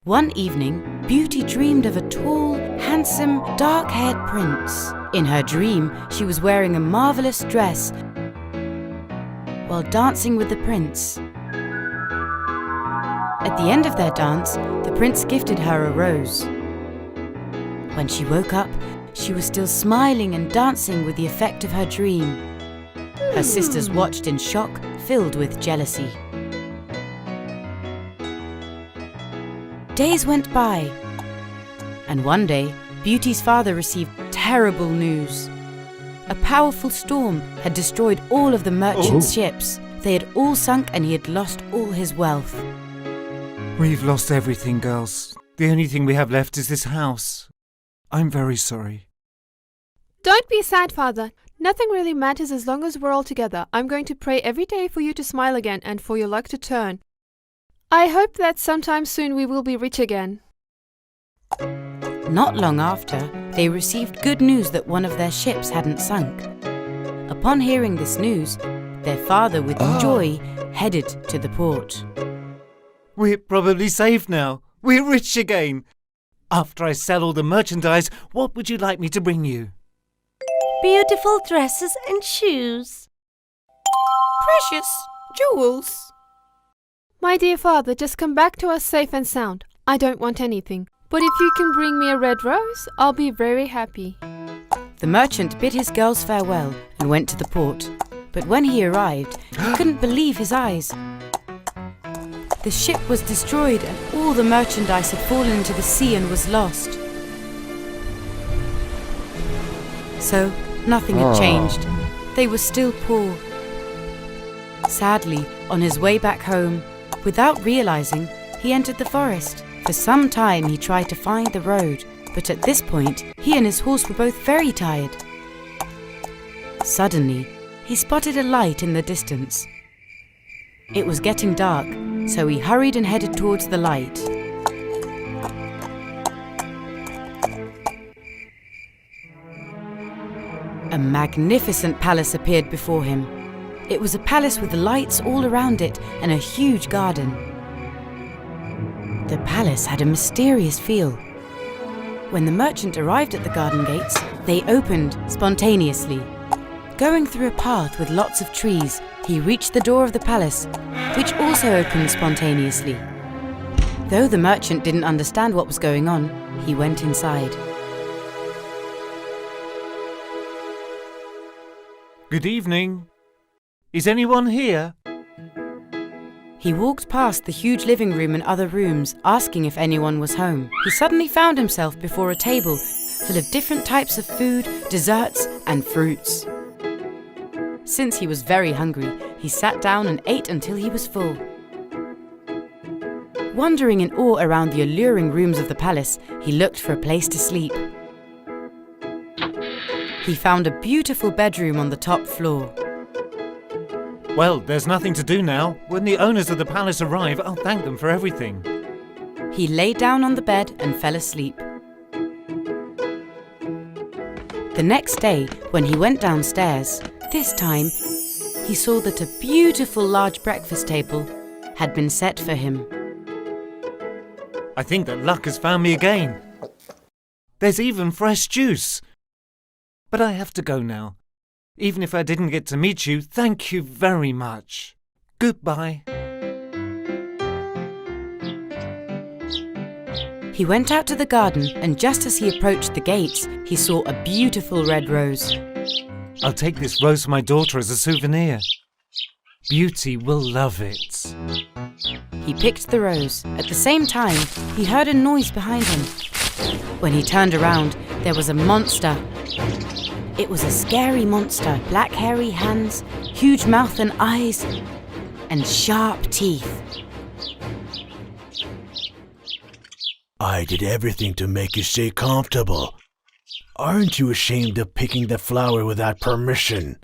One evening, Beauty dreamed of a tall, handsome, dark-haired prince. In her dream, she was wearing a marvelous dress while dancing with the prince. At the end of their dance, the prince gifted her a rose. When she woke up, she was still smiling and dancing with the effect of her dream. Her sisters watched in shock, filled with jealousy. Days went by, and one day, Beauty's father received terrible news. A powerful storm had destroyed all of the merchant's ships. They had all sunk and he had lost all his wealth. We've lost everything, girls. The only thing we have left is this house. I'm very sorry. Don't be sad, Father. Nothing really matters as long as we're all together. I'm going to pray every day for you to smile again and for your luck to turn. I hope that sometime soon we will be rich again. Not long after, they received good news that one of their ships hadn't sunk. Upon hearing this news, their father, with joy, headed to the port. We're probably safe now. We're rich again. After I sell all the merchandise, what would you like me to bring you? Beautiful dresses and shoes. Precious jewels. My dear father, just come back to us safe and sound. I don't want anything. But if you can bring me a red rose, I'll be very happy. The merchant bid his girls farewell and went to the port. But when he arrived, he couldn't believe his eyes. The ship was destroyed and all the merchandise had fallen into the sea and was lost. So, nothing had changed. They were still poor. Sadly, on his way back home, without realizing, he entered the forest. For some time he tried to find the road, but at this point, he and his horse were both very tired. Suddenly, he spotted a light in the distance. It was getting dark, so he hurried and headed towards the light. A magnificent palace appeared before him. It was a palace with lights all around it and a huge garden. The palace had a mysterious feel. When the merchant arrived at the garden gates, they opened spontaneously. Going through a path with lots of trees, he reached the door of the palace, which also opened spontaneously. Though the merchant didn't understand what was going on, he went inside. Good evening. Is anyone here? He walked past the huge living room and other rooms, asking if anyone was home. He suddenly found himself before a table full of different types of food, desserts, and fruits. Since he was very hungry, he sat down and ate until he was full. Wandering in awe around the alluring rooms of the palace, he looked for a place to sleep. He found a beautiful bedroom on the top floor. Well, there's nothing to do now. When the owners of the palace arrive, I'll thank them for everything. He lay down on the bed and fell asleep. The next day, when he went downstairs, this time, he saw that a beautiful large breakfast table had been set for him. I think that luck has found me again. There's even fresh juice. But I have to go now. Even if I didn't get to meet you, thank you very much. Goodbye. He went out to the garden, and just as he approached the gates, he saw a beautiful red rose. I'll take this rose for my daughter as a souvenir. Beauty will love it. He picked the rose. At the same time, he heard a noise behind him. When he turned around, there was a monster. It was a scary monster, black hairy hands, huge mouth and eyes, and sharp teeth. I did everything to make you stay comfortable. Aren't you ashamed of picking the flower without permission?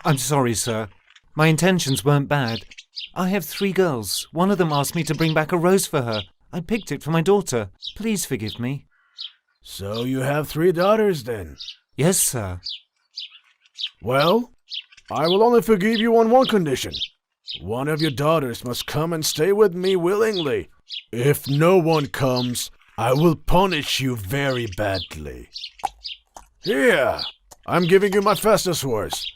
I'm sorry, sir. My intentions weren't bad. I have 3 girls. One of them asked me to bring back a rose for her. I picked it for my daughter. Please forgive me. So you have 3 daughters then? Yes, sir. Well, I will only forgive you on one condition. One of your daughters must come and stay with me willingly. If no one comes, I will punish you very badly. Here, I'm giving you my fastest horse.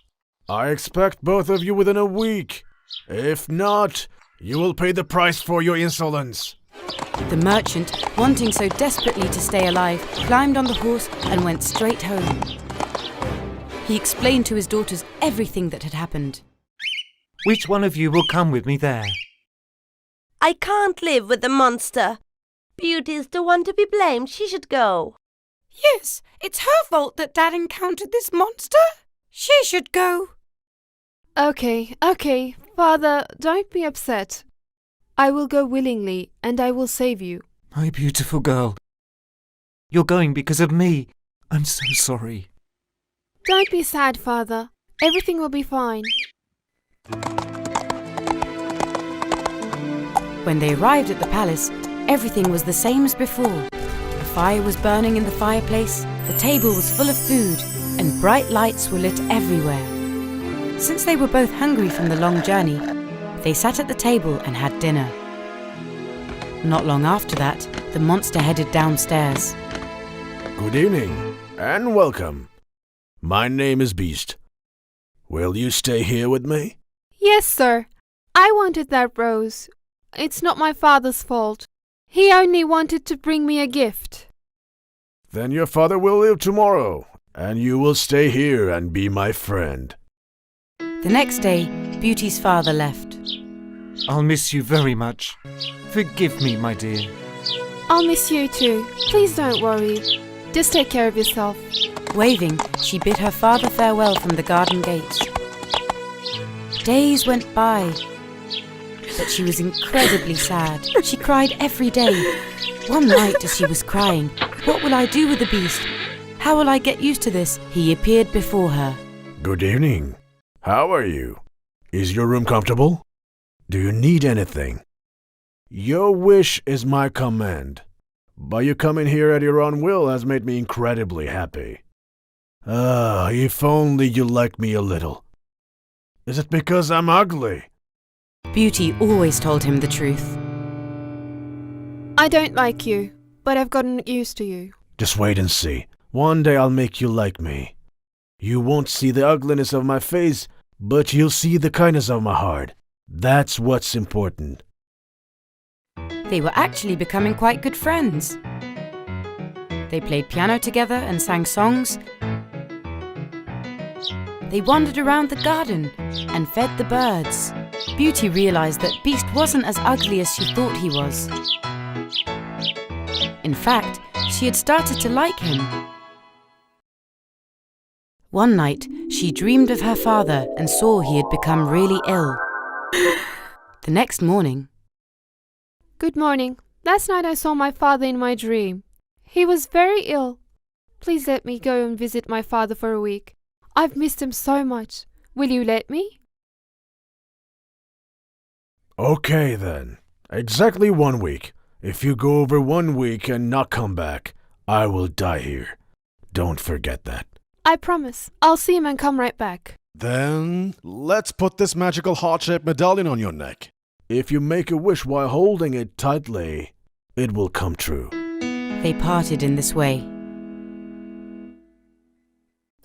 I expect both of you within a week. If not, you will pay the price for your insolence. The merchant, wanting so desperately to stay alive, climbed on the horse and went straight home. He explained to his daughters everything that had happened. Which one of you will come with me there? I can't live with the monster. Beauty is the one to be blamed. She should go. Yes, it's her fault that Dad encountered this monster. She should go. Okay, Father, don't be upset. I will go willingly, and I will save you. My beautiful girl. You're going because of me. I'm so sorry. Don't be sad, Father. Everything will be fine. When they arrived at the palace, everything was the same as before. The fire was burning in the fireplace, the table was full of food, and bright lights were lit everywhere. Since they were both hungry from the long journey, they sat at the table and had dinner. Not long after that, the monster headed downstairs. Good evening, and welcome. My name is Beast. Will you stay here with me? Yes, sir. I wanted that rose. It's not my father's fault. He only wanted to bring me a gift. Then your father will leave tomorrow, and you will stay here and be my friend. The next day, Beauty's father left. I'll miss you very much. Forgive me, my dear. I'll miss you too. Please don't worry. Just take care of yourself. Waving, she bid her father farewell from the garden gates. Days went by, but she was incredibly sad. She cried every day. One night as she was crying, "What will I do with the beast? How will I get used to this?" He appeared before her. Good evening. How are you? Is your room comfortable? Do you need anything? Your wish is my command. But you coming here at your own will has made me incredibly happy. If only you like me a little. Is it because I'm ugly? Beauty always told him the truth. I don't like you, but I've gotten used to you. Just wait and see. One day I'll make you like me. You won't see the ugliness of my face, but you'll see the kindness of my heart. That's what's important. They were actually becoming quite good friends. They played piano together and sang songs. They wandered around the garden and fed the birds. Beauty realised that Beast wasn't as ugly as she thought he was. In fact, she had started to like him. One night, she dreamed of her father and saw he had become really ill. The next morning, Good morning. Last night I saw my father in my dream. He was very ill. Please let me go and visit my father for a week. I've missed him so much. Will you let me? Okay then. Exactly 1 week. If you go over 1 week and not come back, I will die here. Don't forget that. I promise. I'll see him and come right back. Then, let's put this magical heart-shaped medallion on your neck. If you make a wish while holding it tightly, it will come true. they parted in this way.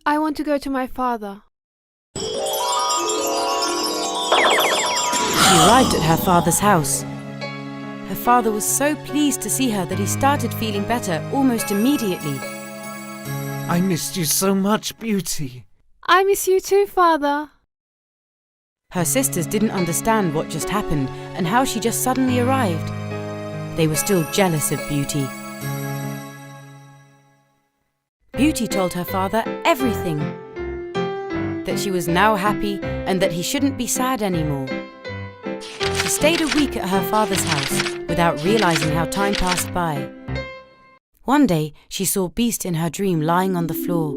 I want to go to my father. She arrived at her father's house. Her father was so pleased to see her that he started feeling better almost immediately. I missed you so much, Beauty. I miss you too, father. Her sisters didn't understand what just happened and how she just suddenly arrived. They were still jealous of Beauty. Beauty told her father everything. That she was now happy and that he shouldn't be sad anymore. She stayed a week at her father's house without realizing how time passed by. One day, she saw Beast in her dream lying on the floor.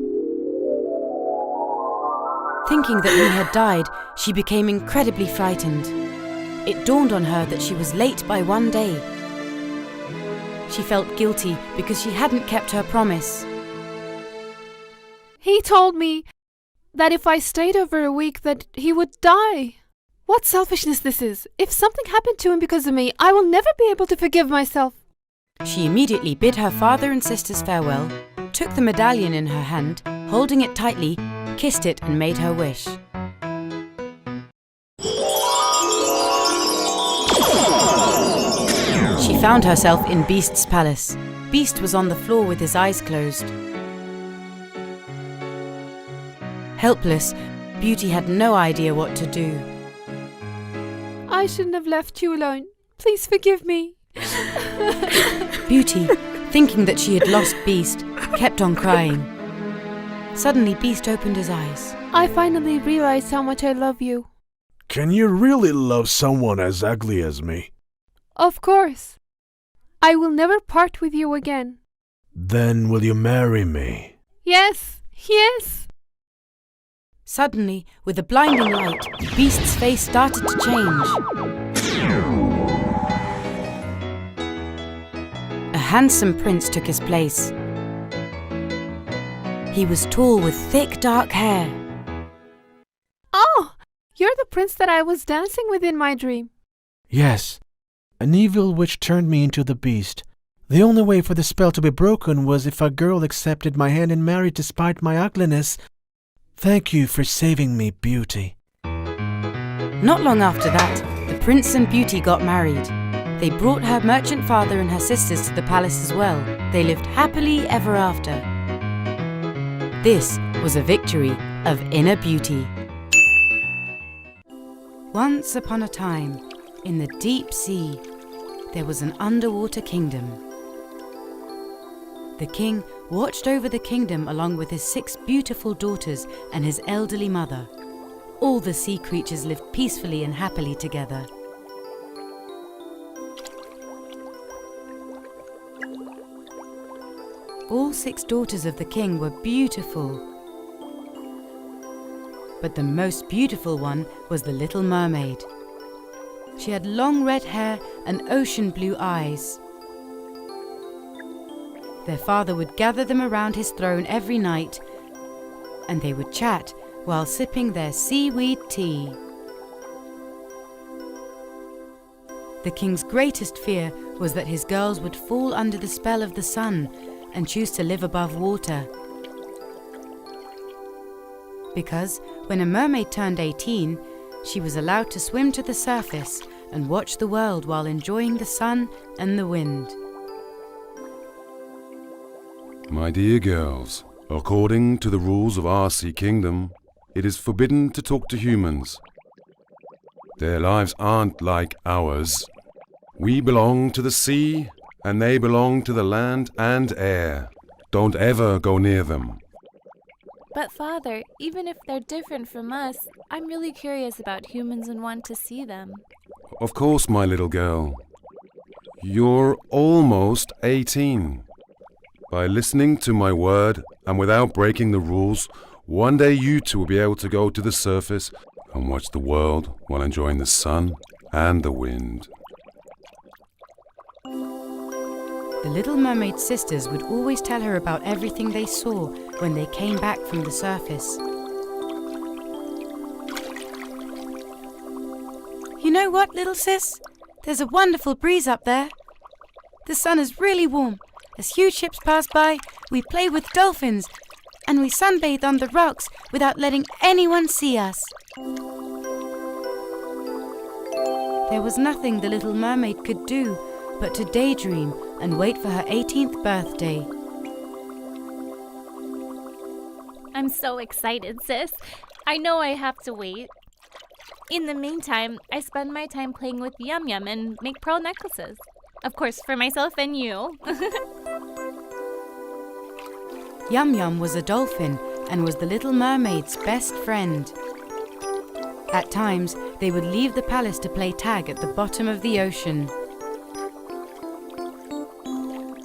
Thinking that he had died, she became incredibly frightened. It dawned on her that she was late by 1 day. She felt guilty because she hadn't kept her promise. He told me that if I stayed over a week that he would die. What selfishness this is! If something happened to him because of me, I will never be able to forgive myself. She immediately bid her father and sisters farewell, took the medallion in her hand, holding it tightly, kissed it and made her wish. She found herself in Beast's palace. Beast was on the floor with his eyes closed. Helpless, Beauty had no idea what to do. I shouldn't have left you alone. Please forgive me. Beauty, thinking that she had lost Beast, kept on crying. Suddenly, Beast opened his eyes. I finally realized how much I love you. Can you really love someone as ugly as me? Of course. I will never part with you again. Then will you marry me? Yes, yes. Suddenly, with a blinding light, Beast's face started to change. A handsome prince took his place. He was tall with thick dark hair. Oh, you're the prince that I was dancing with in my dream. Yes. An evil witch turned me into the beast. The only way for the spell to be broken was if a girl accepted my hand and married despite my ugliness. Thank you for saving me, Beauty. Not long after that, the prince and Beauty got married. They brought her merchant father and her sisters to the palace as well. They lived happily ever after. This was a victory of inner beauty. Once upon a time, in the deep sea, there was an underwater kingdom. The king watched over the kingdom along with his 6 beautiful daughters and his elderly mother. All the sea creatures lived peacefully and happily together. All 6 daughters of the king were beautiful. But the most beautiful one was the little mermaid. She had long red hair and ocean blue eyes. Their father would gather them around his throne every night, and they would chat while sipping their seaweed tea. The king's greatest fear was that his girls would fall under the spell of the sun and choose to live above water. Because when a mermaid turned 18, she was allowed to swim to the surface and watch the world while enjoying the sun and the wind. My dear girls, according to the rules of our sea kingdom, it is forbidden to talk to humans. Their lives aren't like ours. We belong to the sea, and they belong to the land and air. Don't ever go near them. But Father, even if they're different from us, I'm really curious about humans and want to see them. Of course, my little girl. You're almost 18. By listening to my word and without breaking the rules, one day you two will be able to go to the surface and watch the world while enjoying the sun and the wind. The Little Mermaid's sisters would always tell her about everything they saw when they came back from the surface. You know what, little sis? There's a wonderful breeze up there. The sun is really warm. As huge ships pass by, we play with dolphins and we sunbathe on the rocks without letting anyone see us. There was nothing the Little Mermaid could do but to daydream and wait for her 18th birthday. I'm so excited, sis. I know I have to wait. In the meantime, I spend my time playing with Yum Yum and make pearl necklaces. Of course, for myself and you. Yum Yum was a dolphin and was the Little Mermaid's best friend. At times, they would leave the palace to play tag at the bottom of the ocean.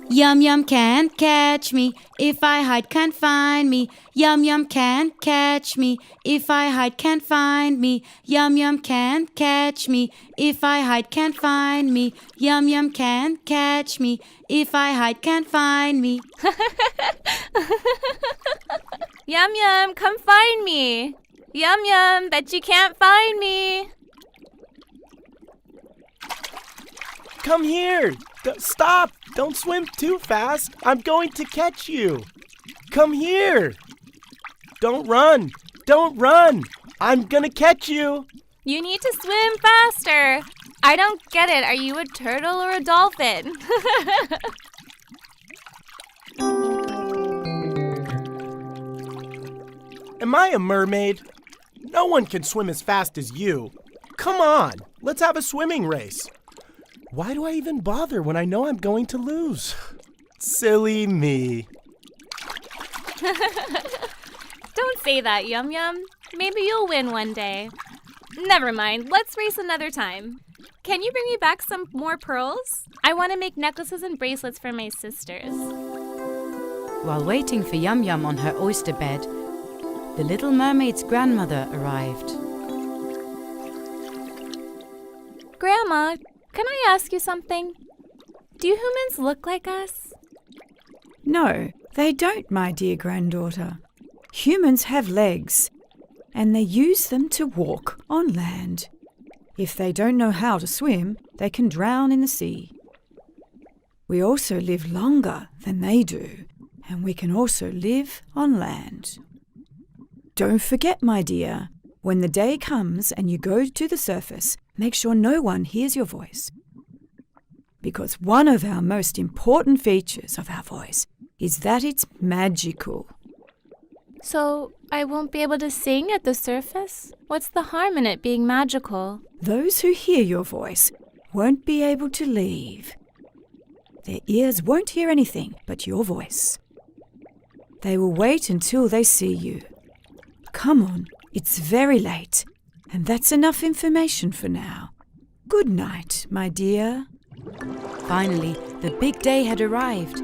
Yum Yum can't catch me, if I hide can't find me. Yum Yum can't catch me, if I hide can't find me. Yum Yum can't catch me, if I hide can't find me. Yum Yum can't catch me, if I hide can't find me. Yum Yum, come find me. Yum Yum, bet you can't find me. Come here! Stop! Don't swim too fast! I'm going to catch you! Come here! Don't run! Don't run! I'm gonna catch you! You need to swim faster. I don't get it. Are you a turtle or a dolphin? Am I a mermaid? No one can swim as fast as you. Come on, let's have a swimming race. Why do I even bother when I know I'm going to lose? Silly me. Don't say that, Yum Yum. Maybe you'll win one day. Never mind, let's race another time. Can you bring me back some more pearls? I want to make necklaces and bracelets for my sisters. While waiting for Yum Yum on her oyster bed, the Little Mermaid's grandmother arrived. Grandma, can I ask you something? Do humans look like us? No, they don't, my dear granddaughter. Humans have legs, and they use them to walk on land. If they don't know how to swim, they can drown in the sea. We also live longer than they do, and we can also live on land. Don't forget, my dear, when the day comes and you go to the surface, make sure no one hears your voice. Because one of our most important features of our voice is that it's magical. So, I won't be able to sing at the surface? What's the harm in it being magical? Those who hear your voice won't be able to leave. Their ears won't hear anything but your voice. They will wait until they see you. Come on, it's very late, and that's enough information for now. Good night, my dear. Finally, the big day had arrived.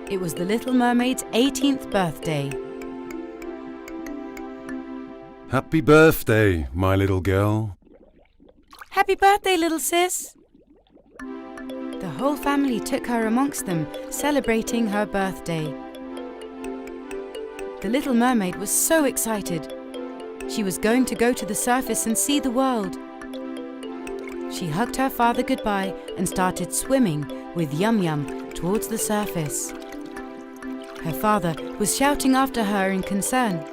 It was the Little Mermaid's 18th birthday. Happy birthday, my little girl. Happy birthday, little sis! The whole family took her amongst them, celebrating her birthday. The Little Mermaid was so excited. She was going to go to the surface and see the world. She hugged her father goodbye and started swimming with Yum Yum towards the surface. Her father was shouting after her in concern.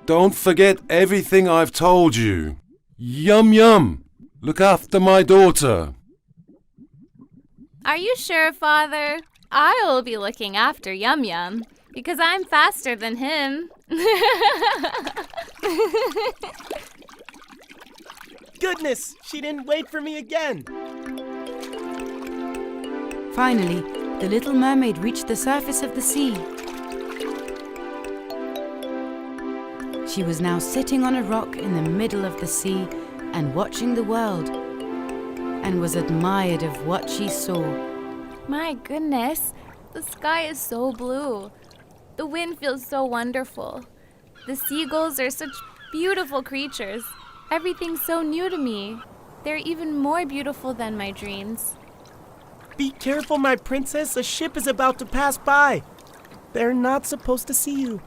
Don't forget everything I've told you. Yum Yum, look after my daughter. Are you sure, Father? I will be looking after Yum Yum, because I'm faster than him. Goodness, she didn't wait for me again. Finally, the little mermaid reached the surface of the sea. She was now sitting on a rock in the middle of the sea and watching the world, and was admired of what she saw. My goodness, the sky is so blue. The wind feels so wonderful. The seagulls are such beautiful creatures. Everything's so new to me. They're even more beautiful than my dreams. Be careful, my princess. A ship is about to pass by. They're not supposed to see you.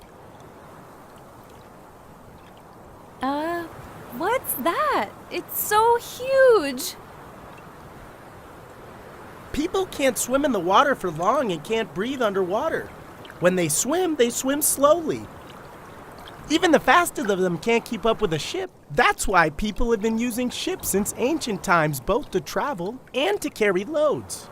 What's that? It's so huge. People can't swim in the water for long and can't breathe underwater. When they swim slowly. Even the fastest of them can't keep up with a ship. That's why people have been using ships since ancient times, both to travel and to carry loads.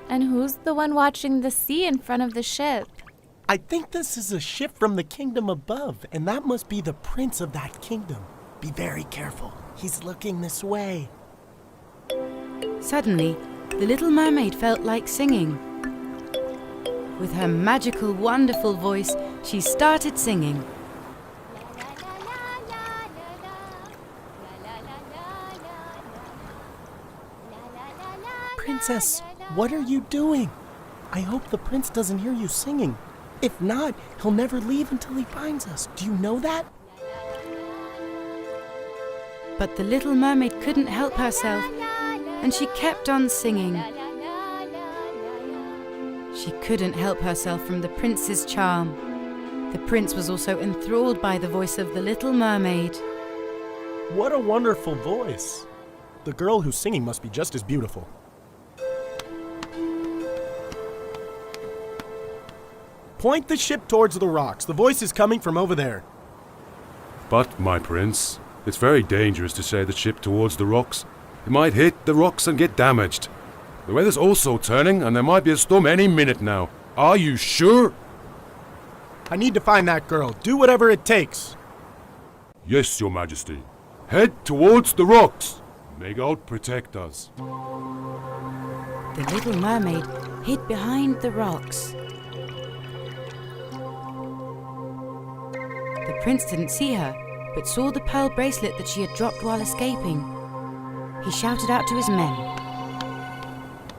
And who's the one watching the sea in front of the ship? I think this is a ship from the kingdom above, and that must be the prince of that kingdom. Be very careful. He's looking this way. Suddenly, the little mermaid felt like singing. With her magical, wonderful voice, she started singing. Princess, what are you doing? I hope the prince doesn't hear you singing. If not, he'll never leave until he finds us. Do you know that? But the little mermaid couldn't help herself, and she kept on singing. She couldn't help herself from the prince's charm. The prince was also enthralled by the voice of the little mermaid. What a wonderful voice. The girl who's singing must be just as beautiful. Point the ship towards the rocks. The voice is coming from over there. But, my prince, it's very dangerous to sail the ship towards the rocks. It might hit the rocks and get damaged. The weather's also turning, and there might be a storm any minute now. Are you sure? I need to find that girl. Do whatever it takes. Yes, your majesty. Head towards the rocks. May God protect us. The little mermaid hid behind the rocks. The prince didn't see her, but saw the pearl bracelet that she had dropped while escaping. He shouted out to his men.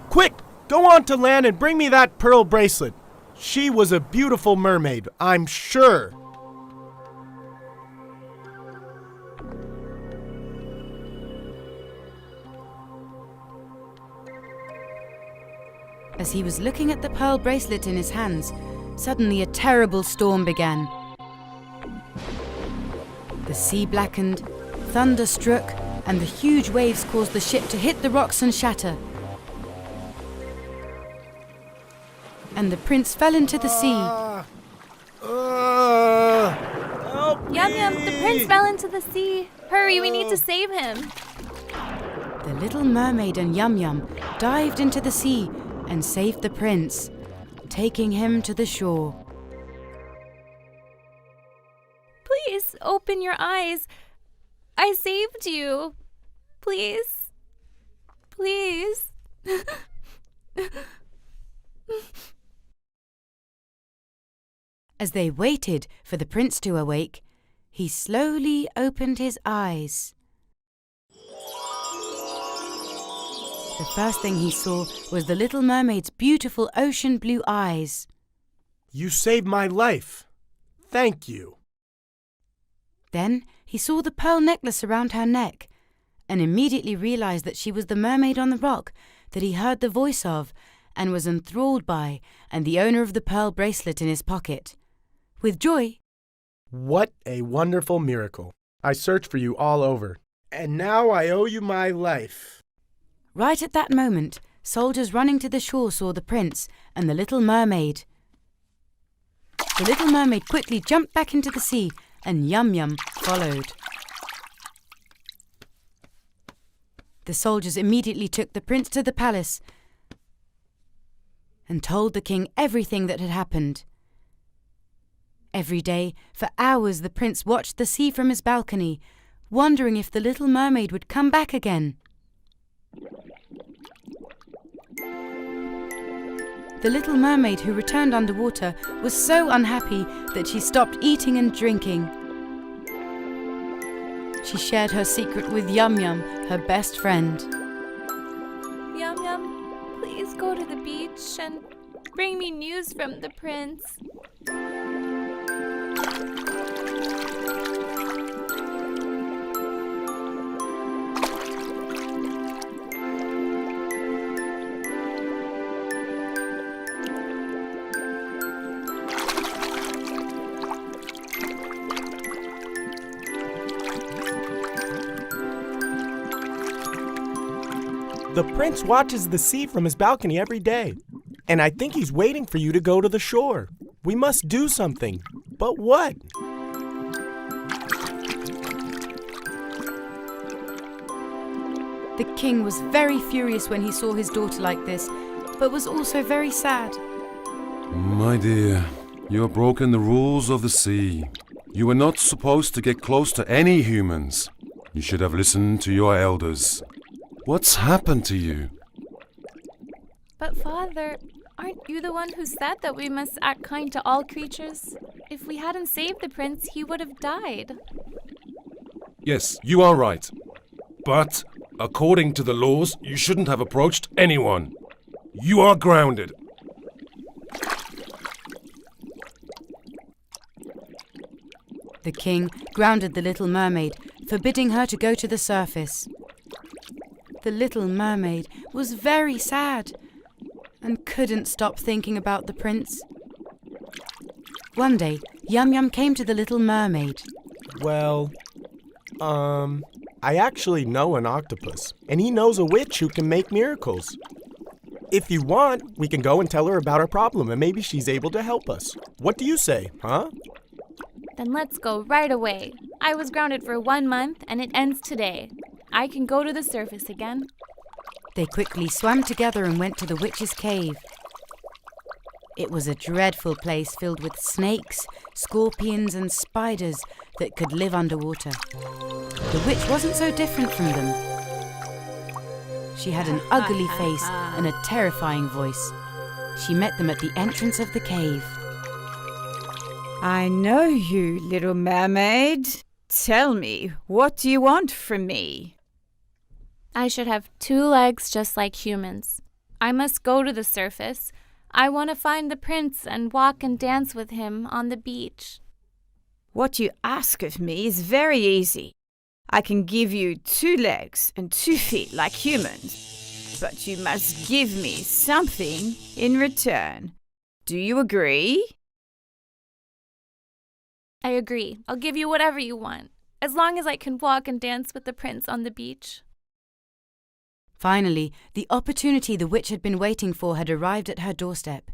Quick! Go on to land and bring me that pearl bracelet. She was a beautiful mermaid, I'm sure. As he was looking at the pearl bracelet in his hands, suddenly a terrible storm began. The sea blackened, thunder struck, and the huge waves caused the ship to hit the rocks and shatter. And the prince fell into the sea. Help Yum me. Yum, the prince fell into the sea. Hurry, we need to save him. The little mermaid and Yum Yum dived into the sea and saved the prince, taking him to the shore. Please, open your eyes. I saved you. Please. Please. As they waited for the prince to awake, he slowly opened his eyes. The first thing he saw was the little mermaid's beautiful ocean blue eyes. You saved my life. Thank you. Then he saw the pearl necklace around her neck and immediately realized that she was the mermaid on the rock that he heard the voice of and was enthralled by, and the owner of the pearl bracelet in his pocket. With joy, What a wonderful miracle. I searched for you all over, and now I owe you my life. right at that moment, soldiers running to the shore saw the prince and the little mermaid. The little mermaid quickly jumped back into the sea, and Yum Yum followed. The soldiers immediately took the prince to the palace and told the king everything that had happened. Every day, for hours, the prince watched the sea from his balcony, wondering if the little mermaid would come back again. The little mermaid who returned underwater was so unhappy that she stopped eating and drinking. She shared her secret with Yum Yum, her best friend. Yum Yum, please go to the beach and bring me news from the prince. The prince watches the sea from his balcony every day, and I think he's waiting for you to go to the shore. We must do something. But what? The king was very furious when he saw his daughter like this, but was also very sad. My dear, you have broken the rules of the sea. You were not supposed to get close to any humans. You should have listened to your elders. What's happened to you? But Father, aren't you the one who said that we must act kind to all creatures? If we hadn't saved the prince, he would have died. Yes, you are right. But, according to the laws, you shouldn't have approached anyone. You are grounded. The king grounded the little mermaid, forbidding her to go to the surface. The little mermaid was very sad and couldn't stop thinking about the prince. One day, Yum Yum came to the little mermaid. Well, I actually know an octopus, and he knows a witch who can make miracles. If you want, we can go and tell her about our problem, and maybe she's able to help us. What do you say, huh? Then let's go right away. I was grounded for 1 month, and it ends today. I can go to the surface again. They quickly swam together and went to the witch's cave. It was a dreadful place filled with snakes, scorpions and spiders that could live underwater. The witch wasn't so different from them. She had an ugly face and a terrifying voice. She met them at the entrance of the cave. I know you, little mermaid. Tell me, what do you want from me? I should have 2 legs just like humans. I must go to the surface. I want to find the prince and walk and dance with him on the beach. What you ask of me is very easy. I can give you 2 legs and 2 feet like humans, but you must give me something in return. Do you agree? I agree. I'll give you whatever you want, as long as I can walk and dance with the prince on the beach. Finally, the opportunity the witch had been waiting for had arrived at her doorstep.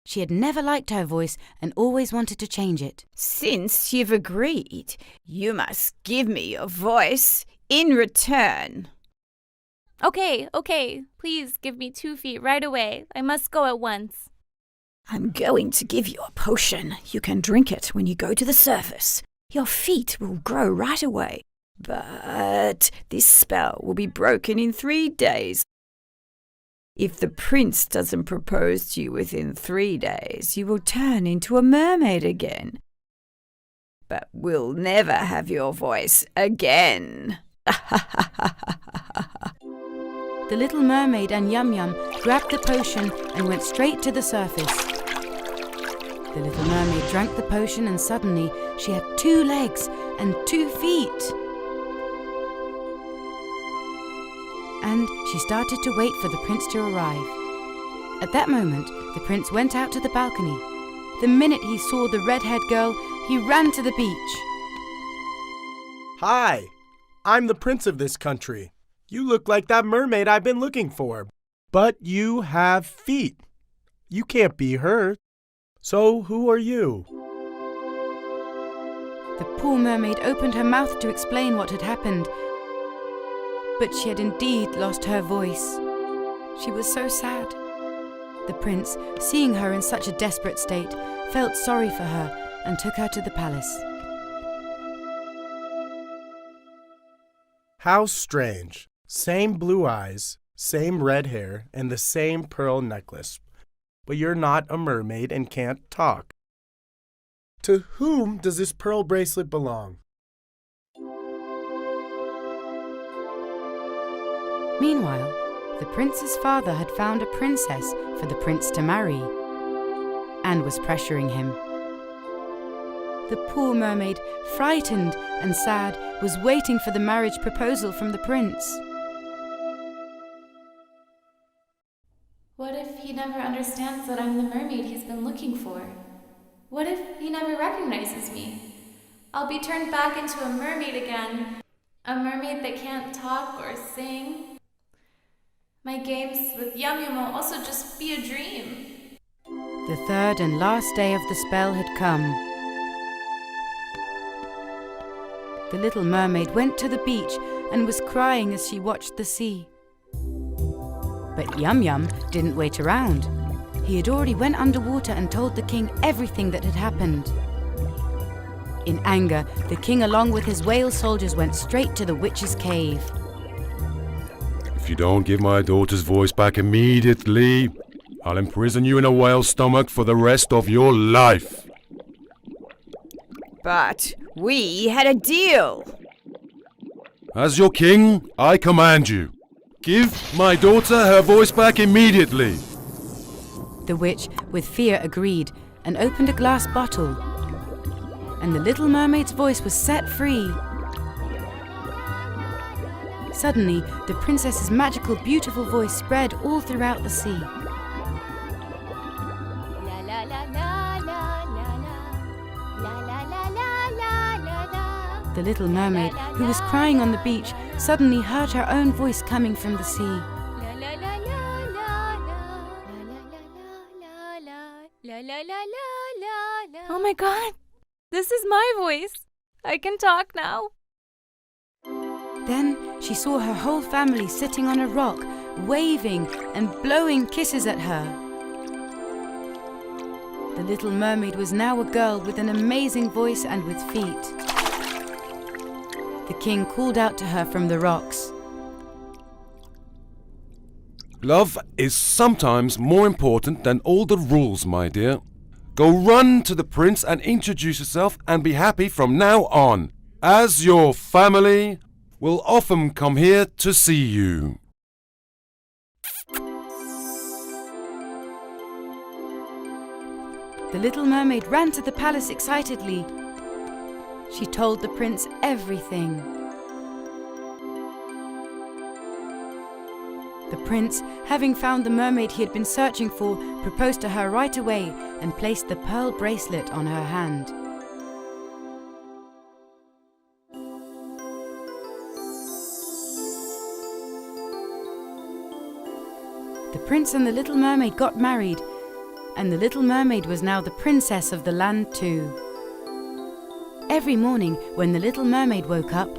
She had never liked her voice and always wanted to change it. Since you've agreed, you must give me your voice in return. Okay. Please give me 2 feet right away. I must go at once. I'm going to give you a potion. You can drink it when you go to the surface. Your feet will grow right away. But this spell will be broken in 3 days. If the prince doesn't propose to you within 3 days, you will turn into a mermaid again. But we'll never have your voice again. The little mermaid and Yum Yum grabbed the potion and went straight to the surface. The little mermaid drank the potion and suddenly she had 2 legs and 2 feet. And she started to wait for the prince to arrive. At that moment, the prince went out to the balcony. The minute he saw the red-haired girl, he ran to the beach. Hi, I'm the prince of this country. You look like that mermaid I've been looking for. But you have feet. You can't be her. So who are you? The poor mermaid opened her mouth to explain what had happened. But she had indeed lost her voice. She was so sad. The prince, seeing her in such a desperate state, felt sorry for her and took her to the palace. How strange. Same blue eyes, same red hair, and the same pearl necklace. But you're not a mermaid and can't talk. To whom does this pearl bracelet belong? Meanwhile, the prince's father had found a princess for the prince to marry and was pressuring him. The poor mermaid, frightened and sad, was waiting for the marriage proposal from the prince. What if he never understands that I'm the mermaid he's been looking for? What if he never recognizes me? I'll be turned back into a mermaid again. A mermaid that can't talk or sing. My games with Yum Yum will also just be a dream. The third and last day of the spell had come. The little mermaid went to the beach and was crying as she watched the sea. But Yum Yum didn't wait around. He had already went underwater and told the king everything that had happened. In anger, the king along with his whale soldiers went straight to the witch's cave. If you don't give my daughter's voice back immediately, I'll imprison you in a whale's stomach for the rest of your life. But we had a deal. As your king, I command you. Give my daughter her voice back immediately. The witch, with fear, agreed and opened a glass bottle. And the little mermaid's voice was set free. Suddenly, the princess's magical, beautiful voice spread all throughout the sea. The little mermaid, who was crying on the beach, suddenly heard her own voice coming from the sea. Oh my god! This is my voice! I can talk now. Then she saw her whole family sitting on a rock, waving and blowing kisses at her. The little mermaid was now a girl with an amazing voice and with feet. The king called out to her from the rocks. Love is sometimes more important than all the rules, my dear. Go run to the prince and introduce yourself and be happy from now on, as your family will often come here to see you. The little mermaid ran to the palace excitedly. She told the prince everything. The prince, having found the mermaid he had been searching for, proposed to her right away and placed the pearl bracelet on her hand. The prince and the little mermaid got married, and the little mermaid was now the princess of the land too. Every morning when the little mermaid woke up,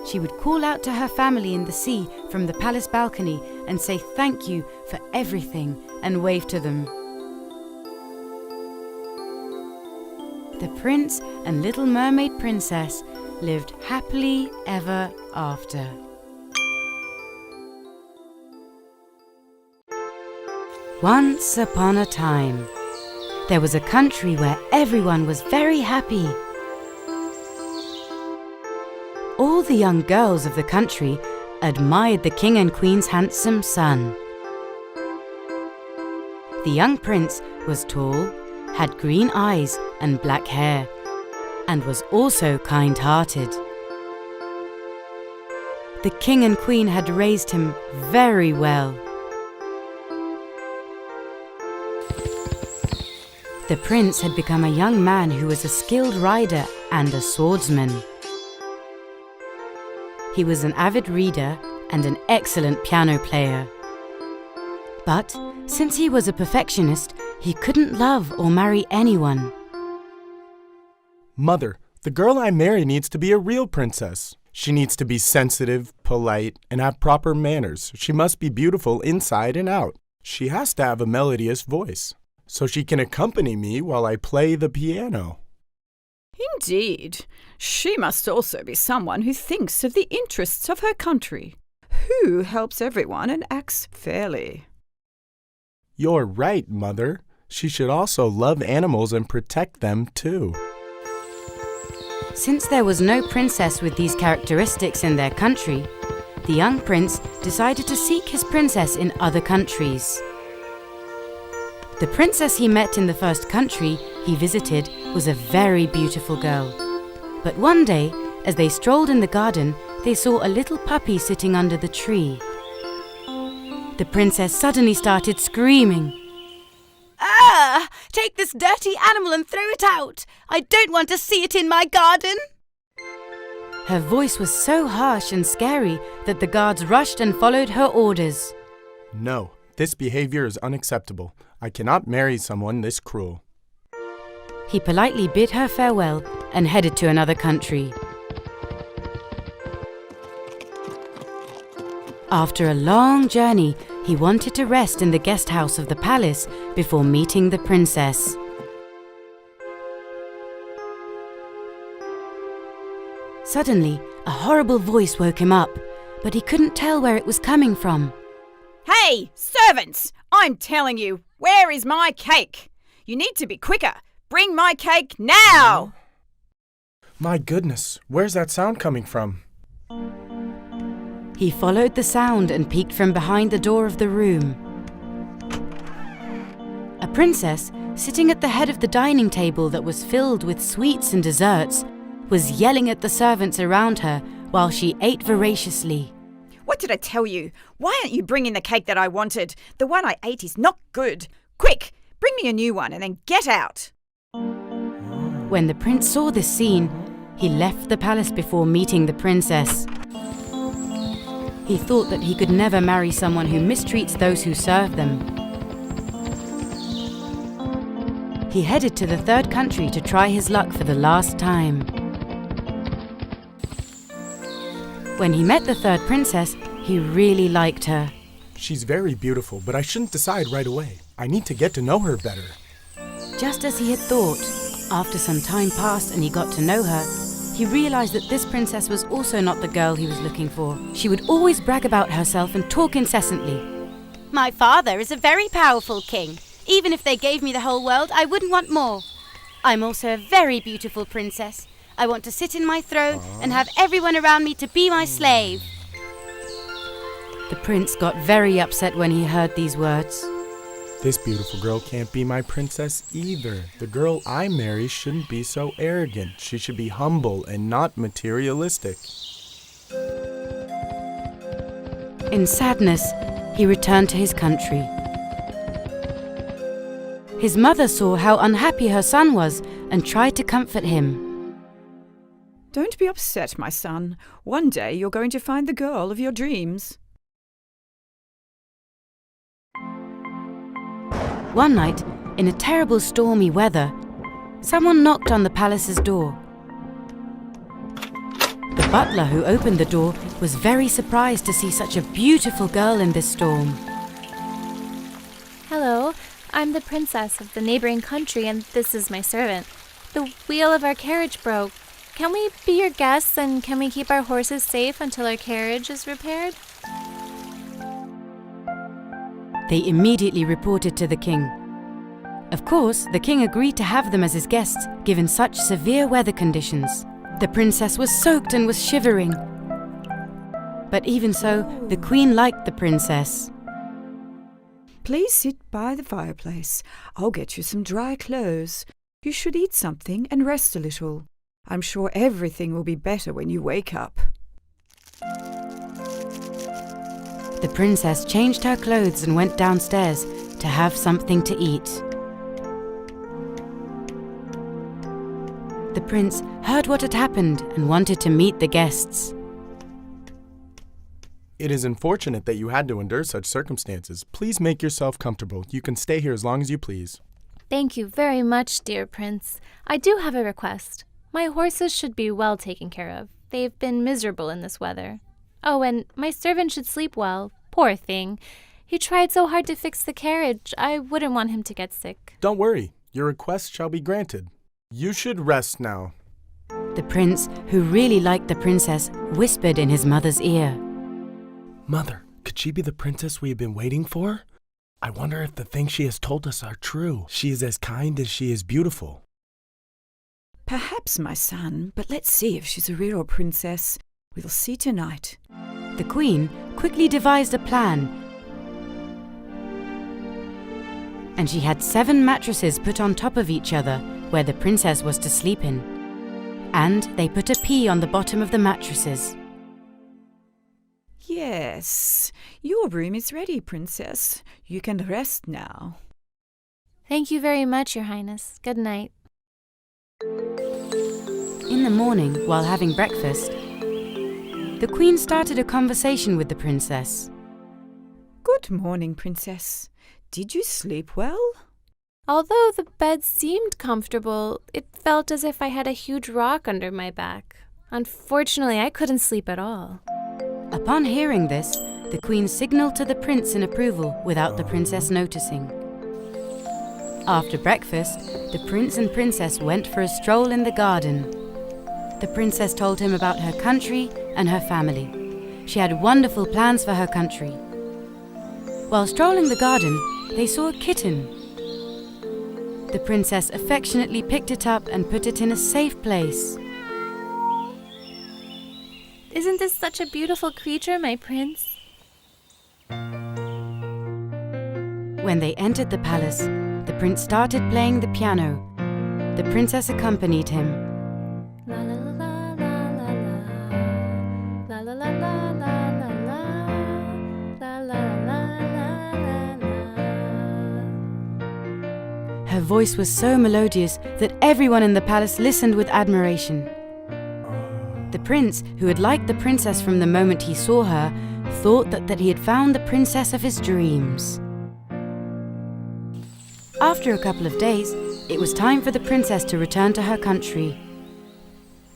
she would call out to her family in the sea from the palace balcony and say thank you for everything and wave to them. The prince and little mermaid princess lived happily ever after. Once upon a time, there was a country where everyone was very happy. All the young girls of the country admired the king and queen's handsome son. The young prince was tall, had green eyes and black hair, and was also kind-hearted. The king and queen had raised him very well. The prince had become a young man who was a skilled rider and a swordsman. He was an avid reader and an excellent piano player. But since he was a perfectionist, he couldn't love or marry anyone. Mother, the girl I marry needs to be a real princess. She needs to be sensitive, polite, and have proper manners. She must be beautiful inside and out. She has to have a melodious voice, so she can accompany me while I play the piano. Indeed. She must also be someone who thinks of the interests of her country, who helps everyone and acts fairly. You're right, Mother. She should also love animals and protect them too. Since there was no princess with these characteristics in their country, the young prince decided to seek his princess in other countries. The princess he met in the first country he visited was a very beautiful girl. But one day, as they strolled in the garden, they saw a little puppy sitting under the tree. The princess suddenly started screaming. Ah! Take this dirty animal and throw it out! I don't want to see it in my garden! Her voice was so harsh and scary that the guards rushed and followed her orders. No, this behavior is unacceptable. I cannot marry someone this cruel. He politely bid her farewell and headed to another country. After a long journey, he wanted to rest in the guest house of the palace before meeting the princess. Suddenly, a horrible voice woke him up, but he couldn't tell where it was coming from. Hey, servants! I'm telling you, where is my cake? You need to be quicker. Bring my cake now! My goodness, where's that sound coming from? He followed the sound and peeked from behind the door of the room. A princess, sitting at the head of the dining table that was filled with sweets and desserts, was yelling at the servants around her while she ate voraciously. What did I tell you? Why aren't you bringing the cake that I wanted? The one I ate is not good. Quick, bring me a new one and then get out. When the prince saw this scene, he left the palace before meeting the princess. He thought that he could never marry someone who mistreats those who serve them. He headed to the third country to try his luck for the last time. When he met the third princess, he really liked her. She's very beautiful, but I shouldn't decide right away. I need to get to know her better. Just as he had thought, after some time passed and he got to know her, he realized that this princess was also not the girl he was looking for. She would always brag about herself and talk incessantly. My father is a very powerful king. Even if they gave me the whole world, I wouldn't want more. I'm also a very beautiful princess. I want to sit in my throne and have everyone around me to be my slave. The prince got very upset when he heard these words. This beautiful girl can't be my princess either. The girl I marry shouldn't be so arrogant. She should be humble and not materialistic. In sadness, he returned to his country. His mother saw how unhappy her son was and tried to comfort him. Don't be upset, my son. One day you're going to find the girl of your dreams. One night, in a terrible stormy weather, someone knocked on the palace's door. The butler who opened the door was very surprised to see such a beautiful girl in this storm. Hello, I'm the princess of the neighboring country and this is my servant. The wheel of our carriage broke. Can we be your guests and can we keep our horses safe until our carriage is repaired? They immediately reported to the king. Of course, the king agreed to have them as his guests, given such severe weather conditions. The princess was soaked and was shivering. But even so, the queen liked the princess. Please sit by the fireplace. I'll get you some dry clothes. You should eat something and rest a little. I'm sure everything will be better when you wake up. The princess changed her clothes and went downstairs to have something to eat. The prince heard what had happened and wanted to meet the guests. It is unfortunate that you had to endure such circumstances. Please make yourself comfortable. You can stay here as long as you please. Thank you very much, dear prince. I do have a request. My horses should be well taken care of. They've been miserable in this weather. Oh, and my servant should sleep well. Poor thing. He tried so hard to fix the carriage. I wouldn't want him to get sick. Don't worry. Your request shall be granted. You should rest now. The prince, who really liked the princess, whispered in his mother's ear. Mother, could she be the princess we have been waiting for? I wonder if the things she has told us are true. She is as kind as she is beautiful. Perhaps, my son, but let's see if she's a real princess. We'll see tonight. The queen quickly devised a plan, and she had 7 mattresses put on top of each other where the princess was to sleep in. And they put a pea on the bottom of the mattresses. Yes, your room is ready, princess. You can rest now. Thank you very much, Your Highness. Good night. In the morning, while having breakfast, the queen started a conversation with the princess. Good morning, princess. Did you sleep well? Although the bed seemed comfortable, it felt as if I had a huge rock under my back. Unfortunately, I couldn't sleep at all. Upon hearing this, the queen signaled to the prince in approval without the princess noticing. After breakfast, the prince and princess went for a stroll in the garden. The princess told him about her country and her family. She had wonderful plans for her country. While strolling the garden, they saw a kitten. The princess affectionately picked it up and put it in a safe place. Isn't this such a beautiful creature, my prince? When they entered the palace, the prince started playing the piano. The princess accompanied him. La la la la la la la la la la la la la la la la. Her voice was so melodious that everyone in the palace listened with admiration. The prince, who had liked the princess from the moment he saw her, thought that he had found the princess of his dreams. After a couple of days, it was time for the princess to return to her country.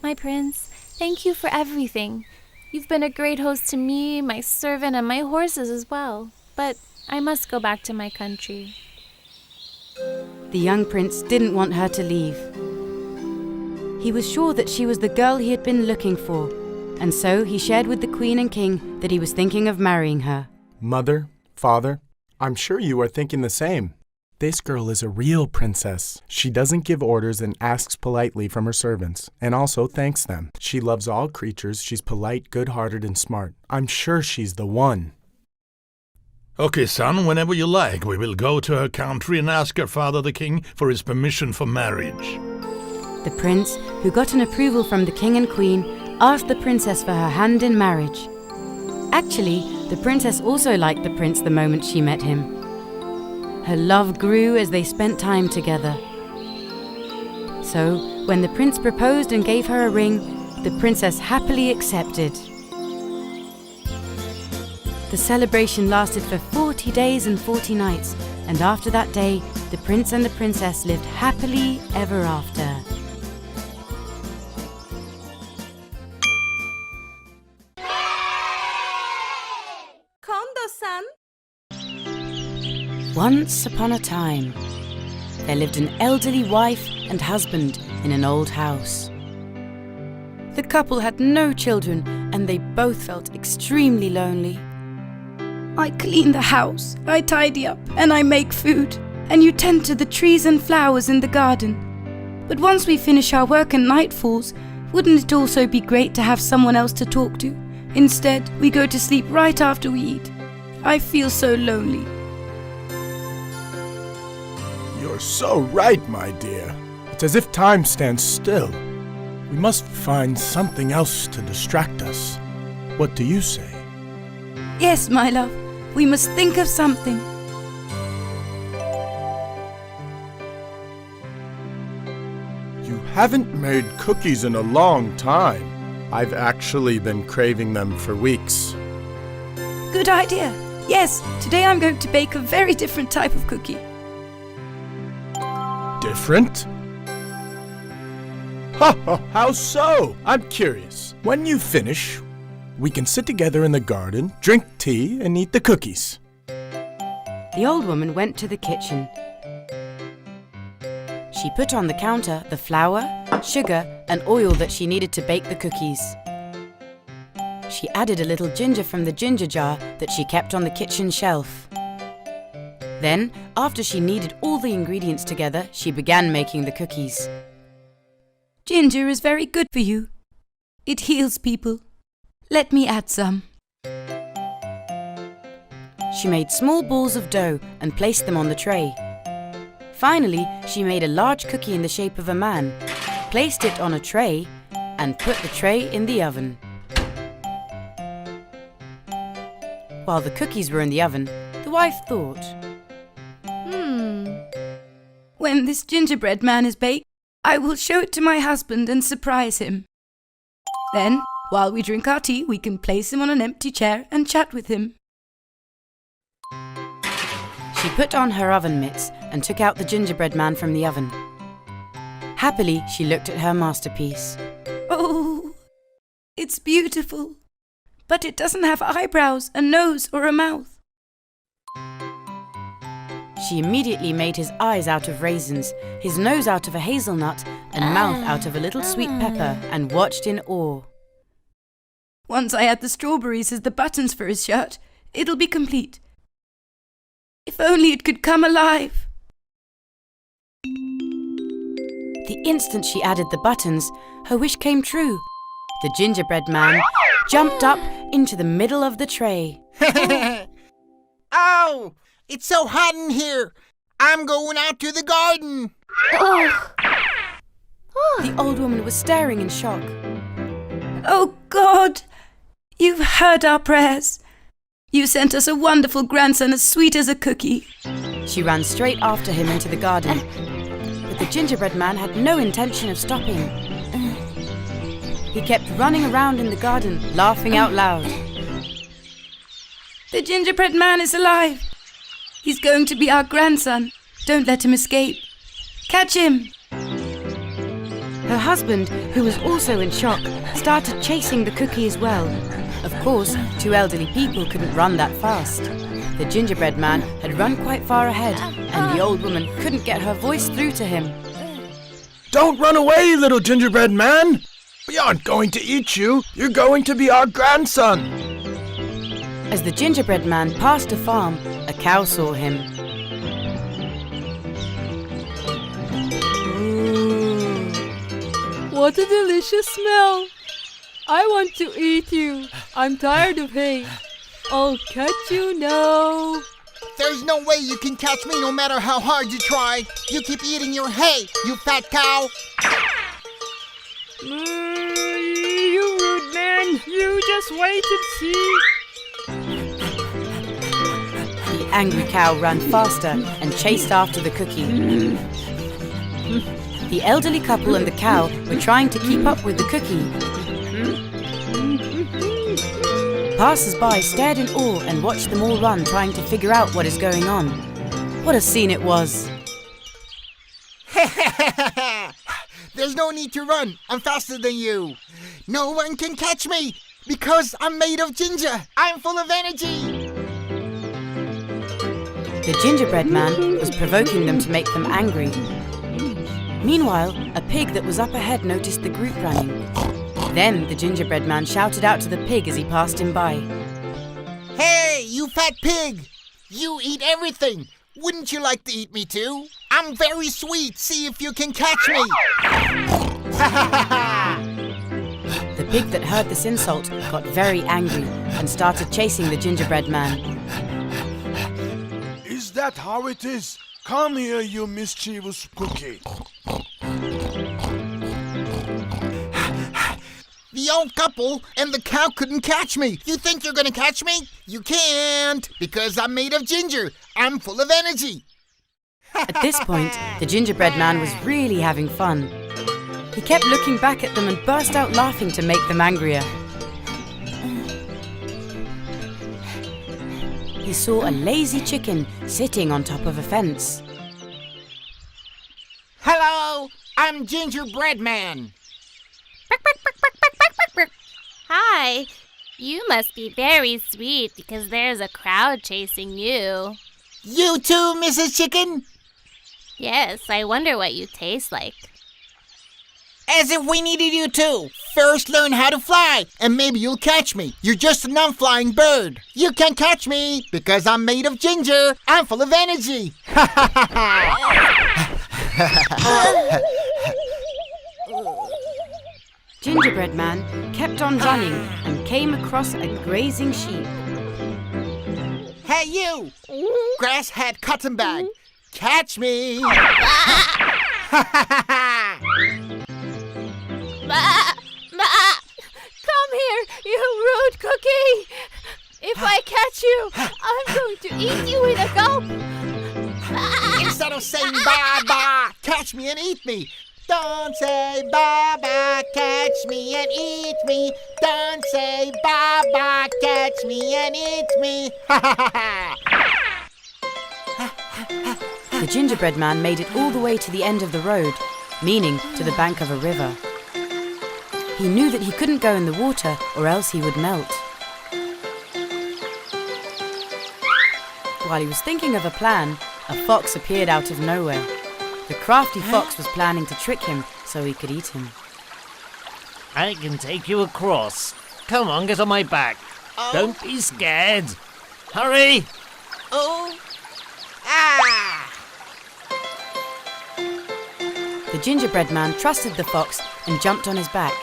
My prince, thank you for everything. You've been a great host to me, my servant, and my horses as well. But I must go back to my country. The young prince didn't want her to leave. He was sure that she was the girl he had been looking for, and so he shared with the queen and king that he was thinking of marrying her. Mother, father, I'm sure you are thinking the same. This girl is a real princess. She doesn't give orders and asks politely from her servants, and also thanks them. She loves all creatures. She's polite, good-hearted, and smart. I'm sure she's the one. Okay, son, whenever you like, we will go to her country and ask her father, the king, for his permission for marriage. The prince, who got an approval from the king and queen, asked the princess for her hand in marriage. Actually, the princess also liked the prince the moment she met him. Her love grew as they spent time together. So, when the prince proposed and gave her a ring, the princess happily accepted. The celebration lasted for 40 days and 40 nights, and after that day, the prince and the princess lived happily ever after. KONDOSAN. Once upon a time, there lived an elderly wife and husband in an old house. The couple had no children, and they both felt extremely lonely. I clean the house, I tidy up, and I make food, and you tend to the trees and flowers in the garden. But once we finish our work and night falls, wouldn't it also be great to have someone else to talk to? Instead, we go to sleep right after we eat. I feel so lonely. You're so right, my dear. It's as if time stands still. We must find something else to distract us. What do you say? Yes, my love, we must think of something. You haven't made cookies in a long time. I've actually been craving them for weeks. Good idea. Yes, today I'm going to bake a very different type of cookie. Different? Ha ha! How so? I'm curious. When you finish, we can sit together in the garden, drink tea, and eat the cookies. The old woman went to the kitchen. She put on the counter the flour sugar, and oil that she needed to bake the cookies. She added a little ginger from the ginger jar that she kept on the kitchen shelf. Then, after she kneaded all the ingredients together, she began making the cookies. Ginger is very good for you. It heals people. Let me add some. She made small balls of dough and placed them on the tray. Finally, she made a large cookie in the shape of a man, placed it on a tray, and put the tray in the oven. While the cookies were in the oven, the wife thought, When this gingerbread man is baked, I will show it to my husband and surprise him. Then, while we drink our tea, we can place him on an empty chair and chat with him. She put on her oven mitts and took out the gingerbread man from the oven. Happily, she looked at her masterpiece. Oh, it's beautiful, but it doesn't have eyebrows, a nose, or a mouth. She immediately made his eyes out of raisins, his nose out of a hazelnut, and mouth out of a little sweet pepper, and watched in awe. Once I add the strawberries as the buttons for his shirt, it'll be complete. If only it could come alive. The instant she added the buttons, her wish came true. The gingerbread man jumped up into the middle of the tray. Ow! It's so hot in here. I'm going out to the garden. The old woman was staring in shock. Oh God! You've heard our prayers. You sent us a wonderful grandson as sweet as a cookie. She ran straight after him into the garden. But the gingerbread man had no intention of stopping. He kept running around in the garden, laughing out loud. The gingerbread man is alive. He's going to be our grandson. Don't let him escape. Catch him! Her husband, who was also in shock, started chasing the cookie as well. Of course, two elderly people couldn't run that fast. The gingerbread man had run quite far ahead, and the old woman couldn't get her voice through to him. Don't run away, little gingerbread man! We aren't going to eat you. You're going to be our grandson. As the gingerbread man passed a farm, a cow saw him. What a delicious smell! I want to eat you. I'm tired of hay. I'll catch you now. There's no way you can catch me no matter how hard you try. You keep eating your hay, you fat cow. You rude man. You just wait and see. The angry cow ran faster and chased after the cookie. The elderly couple and the cow were trying to keep up with the cookie. Passers-by stared in awe and watched them all run, trying to figure out what is going on. What a scene it was! There's no need to run. I'm faster than you. No one can catch me because I'm made of ginger. I'm full of energy. The gingerbread man was provoking them to make them angry. Meanwhile, a pig that was up ahead noticed the group running. Then the gingerbread man shouted out to the pig as he passed him by. Hey, you fat pig! You eat everything. Wouldn't you like to eat me too? I'm very sweet. See if you can catch me. The pig that heard this insult got very angry and started chasing the gingerbread man. Is that how it is? Come here, you mischievous cookie. The old couple and the cow couldn't catch me. You think you're gonna catch me? You can't, because I'm made of ginger. I'm full of energy. At this point, the gingerbread man was really having fun. He kept looking back at them and burst out laughing to make them angrier. He saw a lazy chicken sitting on top of a fence. Hello, I'm Gingerbread Man. Hi. You must be very sweet because there's a crowd chasing you. You too, Mrs. Chicken? Yes, I wonder what you taste like. As if we needed you too. First learn how to fly, and maybe you'll catch me. You're just a non-flying bird. You can't catch me because I'm made of ginger. I'm full of energy. Gingerbread Man kept on running and came across a grazing sheep. Hey you! Grass head cotton bag. Catch me! Come here, you rude cookie! If I catch you, I'm going to eat you in a gulp! Instead of saying ba-ba, catch me and eat me. Don't say ba-ba, catch me and eat me. Don't say ba-ba, catch me and eat me. The gingerbread man made it all the way to the end of the road, meaning to the bank of a river. He knew that he couldn't go in the water or else he would melt. While he was thinking of a plan, a fox appeared out of nowhere. The crafty fox was planning to trick him so he could eat him. I can take you across. Come on, get on my back. Don't be scared. Hurry! Oh! Ah! The gingerbread man trusted the fox and jumped on his back.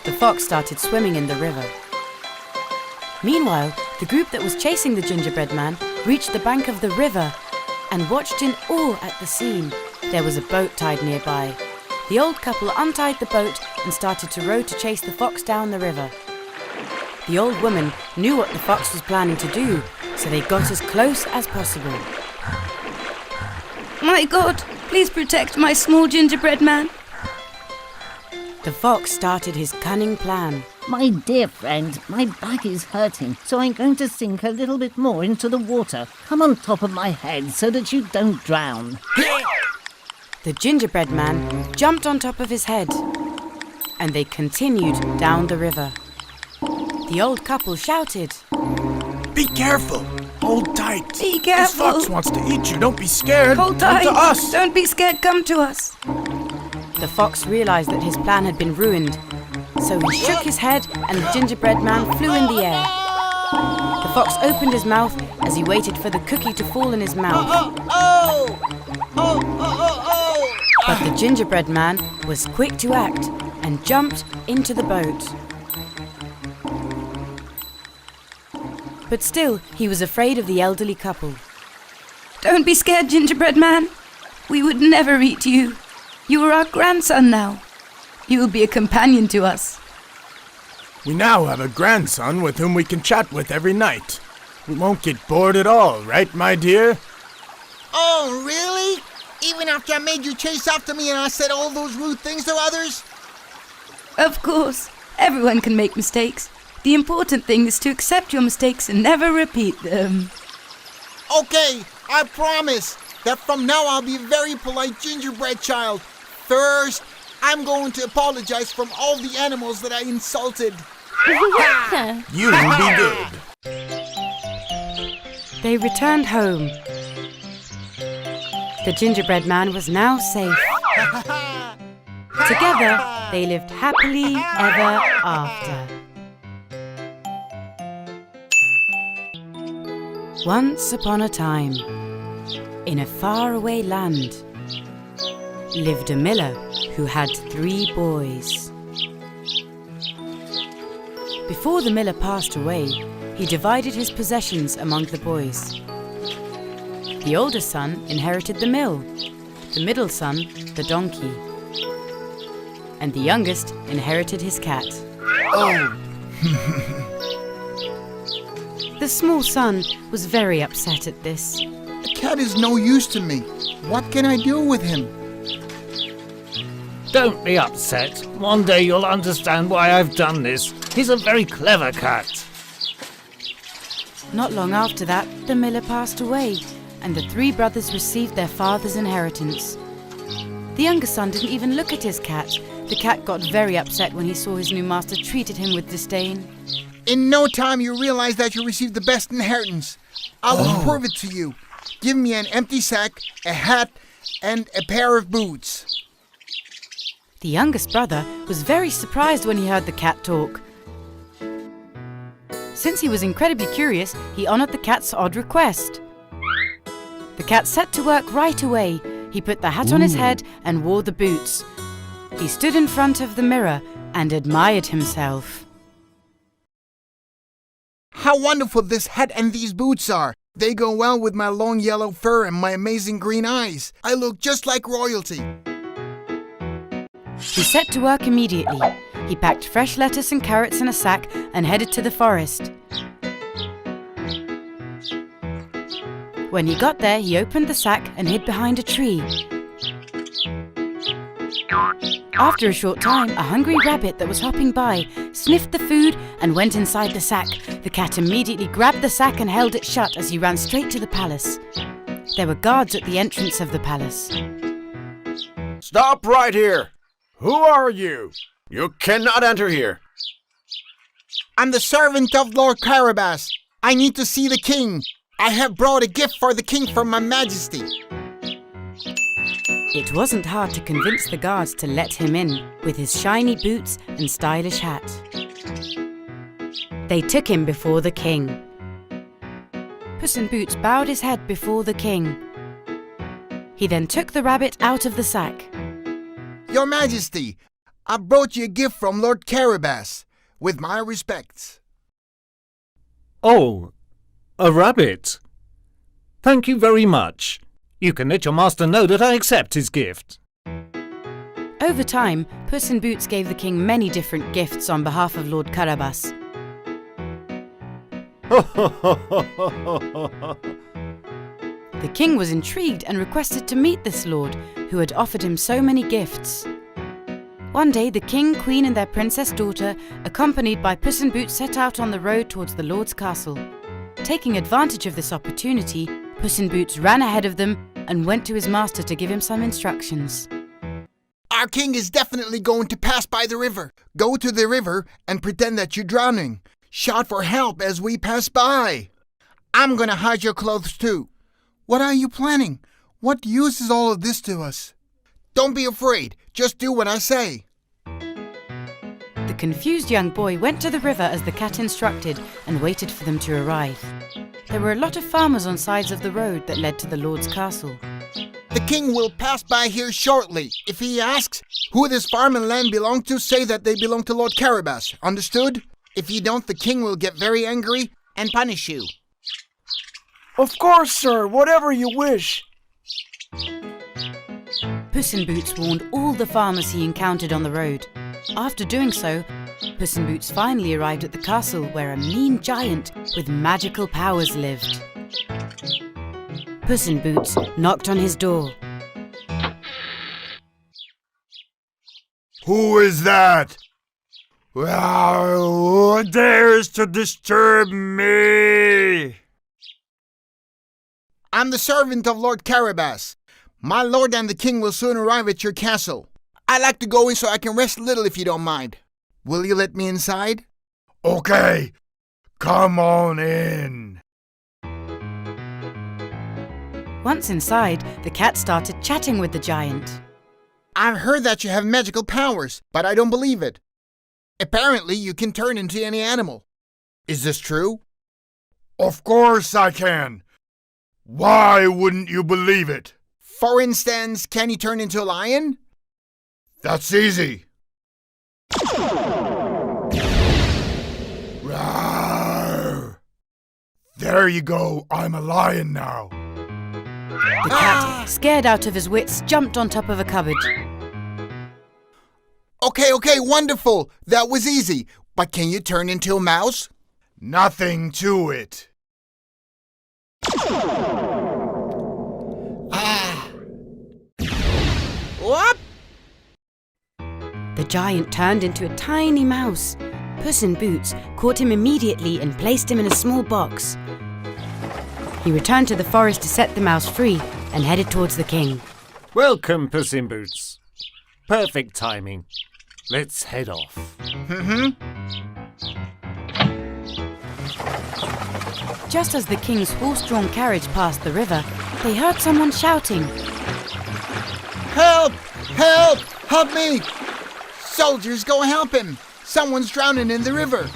The fox started swimming in the river. Meanwhile, the group that was chasing the gingerbread man reached the bank of the river and watched in awe at the scene. There was a boat tied nearby. The old couple untied the boat and started to row to chase the fox down the river. The old woman knew what the fox was planning to do, so they got as close as possible. My God, please protect my small gingerbread man. The fox started his cunning plan. My dear friend, my back is hurting, so I'm going to sink a little bit more into the water. Come on top of my head so that you don't drown. The gingerbread man jumped on top of his head, and they continued down the river. The old couple shouted, Be careful! Hold tight! Be careful! This fox wants to eat you, don't be scared! Hold Come tight! to us! Don't be scared, come to us! The fox realized that his plan had been ruined, so he shook his head and the gingerbread man flew in the air. The fox opened his mouth as he waited for the cookie to fall in his mouth. But the gingerbread man was quick to act and jumped into the boat. But still, he was afraid of the elderly couple. Don't be scared, gingerbread man. We would never eat you. You are our grandson now. You will be a companion to us. We now have a grandson with whom we can chat with every night. We won't get bored at all, right, my dear? Oh, really? Even after I made you chase after me and I said all those rude things to others? Of course. Everyone can make mistakes. The important thing is to accept your mistakes and never repeat them. Okay, I promise that from now I'll be a very polite gingerbread child. First, I'm going to apologize from all the animals that I insulted. You will be good. They returned home. The gingerbread man was now safe. Together, they lived happily ever after. Once upon a time, in a faraway land, lived a miller who had 3 boys. Before the miller passed away, he divided his possessions among the boys. The oldest son inherited the mill, the middle son the donkey, and the youngest inherited his cat. Oh! The small son was very upset at this. The cat is no use to me. What can I do with him? Don't be upset. One day you'll understand why I've done this. He's a very clever cat. Not long after that, the miller passed away, and the 3 brothers received their father's inheritance. The younger son didn't even look at his cat. The cat got very upset when he saw his new master treated him with disdain. In no time you realize that you received the best inheritance. I will prove it to you. Give me an empty sack, a hat, and a pair of boots. The youngest brother was very surprised when he heard the cat talk. Since he was incredibly curious, he honored the cat's odd request. The cat set to work right away. He put the hat on his head and wore the boots. He stood in front of the mirror and admired himself. How wonderful this hat and these boots are! They go well with my long yellow fur and my amazing green eyes. I look just like royalty. He set to work immediately. He packed fresh lettuce and carrots in a sack and headed to the forest. When he got there, he opened the sack and hid behind a tree. After a short time, a hungry rabbit that was hopping by sniffed the food and went inside the sack. The cat immediately grabbed the sack and held it shut as he ran straight to the palace. There were guards at the entrance of the palace. Stop right here! Who are you? You cannot enter here. I'm the servant of Lord Carabas. I need to see the king. I have brought a gift for the king from my majesty. It wasn't hard to convince the guards to let him in with his shiny boots and stylish hat. They took him before the king. Puss in Boots bowed his head before the king. He then took the rabbit out of the sack. Your Majesty, I brought you a gift from Lord Carabas, with my respects. Oh, a rabbit. Thank you very much. You can let your master know that I accept his gift. Over time, Puss in Boots gave the king many different gifts on behalf of Lord Carabas. The king was intrigued and requested to meet this lord, who had offered him so many gifts. One day, the king, queen and their princess daughter, accompanied by Puss in Boots, set out on the road towards the lord's castle. Taking advantage of this opportunity, Puss in Boots ran ahead of them and went to his master to give him some instructions. Our king is definitely going to pass by the river. Go to the river and pretend that you're drowning. Shout for help as we pass by. I'm gonna hide your clothes too. What are you planning? What use is all of this to us? Don't be afraid. Just do what I say. The confused young boy went to the river as the cat instructed and waited for them to arrive. There were a lot of farmers on sides of the road that led to the lord's castle. The king will pass by here shortly. If he asks who this farm and land belong to, say that they belong to Lord Carabas. Understood? If you don't, the king will get very angry and punish you. Of course, sir. Whatever you wish. Puss in Boots warned all the farmers he encountered on the road. After doing so, Puss in Boots finally arrived at the castle where a mean giant with magical powers lived. Puss in Boots knocked on his door. Who is that? Who dares to disturb me? I'm the servant of Lord Carabas. My lord and the king will soon arrive at your castle. I'd like to go in so I can rest a little if you don't mind. Will you let me inside? Okay, come on in. Once inside, the cat started chatting with the giant. I've heard that you have magical powers, but I don't believe it. Apparently, you can turn into any animal. Is this true? Of course I can. Why wouldn't you believe it? For instance, can you turn into a lion? That's easy. Rawr. There you go. I'm a lion now. The cat, scared out of his wits, jumped on top of a cupboard. Okay, wonderful. That was easy. But can you turn into a mouse? Nothing to it. What? The giant turned into a tiny mouse. Puss in Boots caught him immediately and placed him in a small box. He returned to the forest to set the mouse free and headed towards the king. Welcome, Puss in Boots. Perfect timing. Let's head off. Just as the king's horse-drawn carriage passed the river, they heard someone shouting. Help! Help! Help me! Soldiers, go help him! Someone's drowning in the river!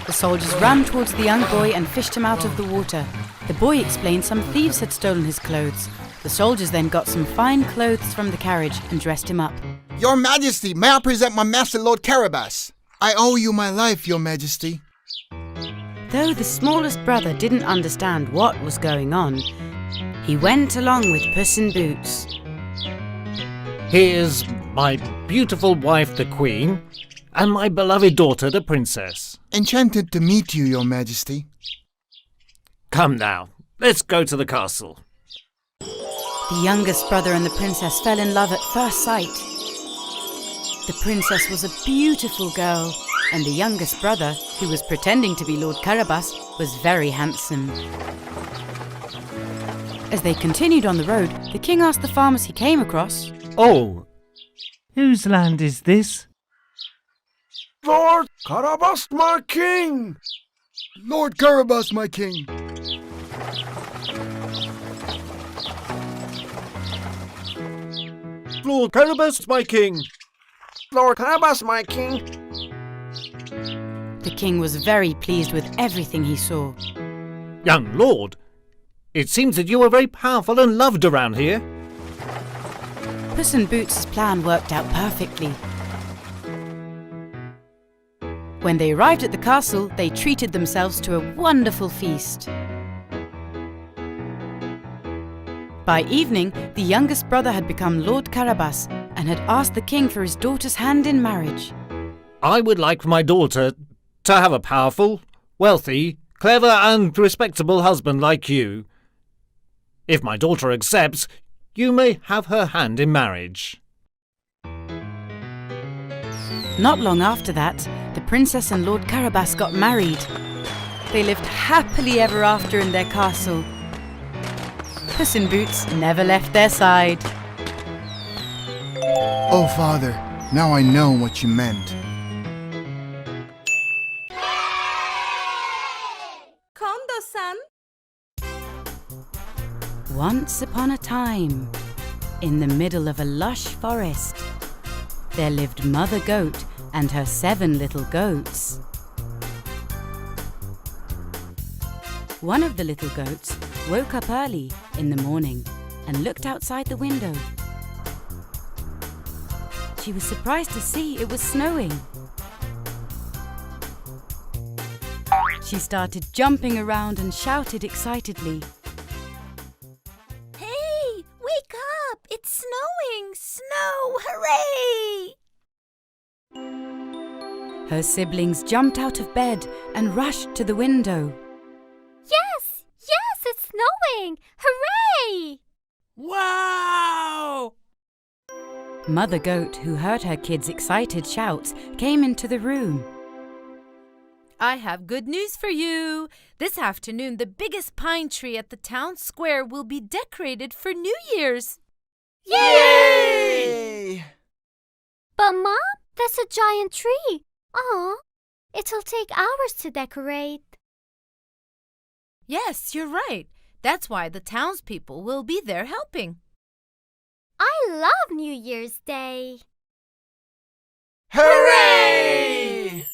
The soldiers ran towards the young boy and fished him out of the water. The boy explained some thieves had stolen his clothes. The soldiers then got some fine clothes from the carriage and dressed him up. Your Majesty, may I present my master, Lord Carabas? I owe you my life, Your Majesty. Though the smallest brother didn't understand what was going on, he went along with Puss in Boots. Here's my beautiful wife, the Queen, and my beloved daughter, the Princess. Enchanted to meet you, Your Majesty. Come now, let's go to the castle. The youngest brother and the princess fell in love at first sight. The princess was a beautiful girl, and the youngest brother, who was pretending to be Lord Carabas, was very handsome. As they continued on the road, the king asked the farmers he came across, "Oh, whose land is this?" Lord Carabas, my king! Lord Carabas, my king! Lord Carabas, my king! Lord Carabas, my king! The king was very pleased with everything he saw. Young lord, it seems that you are very powerful and loved around here. Puss in Boots' plan worked out perfectly. When they arrived at the castle, they treated themselves to a wonderful feast. By evening, the youngest brother had become Lord Carabas and had asked the king for his daughter's hand in marriage. I would like my daughter to have a powerful, wealthy, clever and respectable husband like you. If my daughter accepts, you may have her hand in marriage. Not long after that, the princess and Lord Carabas got married. They lived happily ever after in their castle. Puss in Boots never left their side. Oh, Father, now I know what you meant. KONDOSAN. Once upon a time, in the middle of a lush forest, there lived Mother Goat and her 7 little goats. One of the little goats woke up early in the morning and looked outside the window. She was surprised to see it was snowing. She started jumping around and shouted excitedly, Hey, wake up! It's snowing! Snow! Hooray! Her siblings jumped out of bed and rushed to the window. Yes! Yes, it's snowing! Hooray! Wow! Mother Goat, who heard her kids' excited shouts, came into the room. I have good news for you. This afternoon, the biggest pine tree at the town square will be decorated for New Year's. Yay! But Mom, that's a giant tree. Aw, it'll take hours to decorate. Yes, you're right. That's why the townspeople will be there helping. I love New Year's Day. Hooray!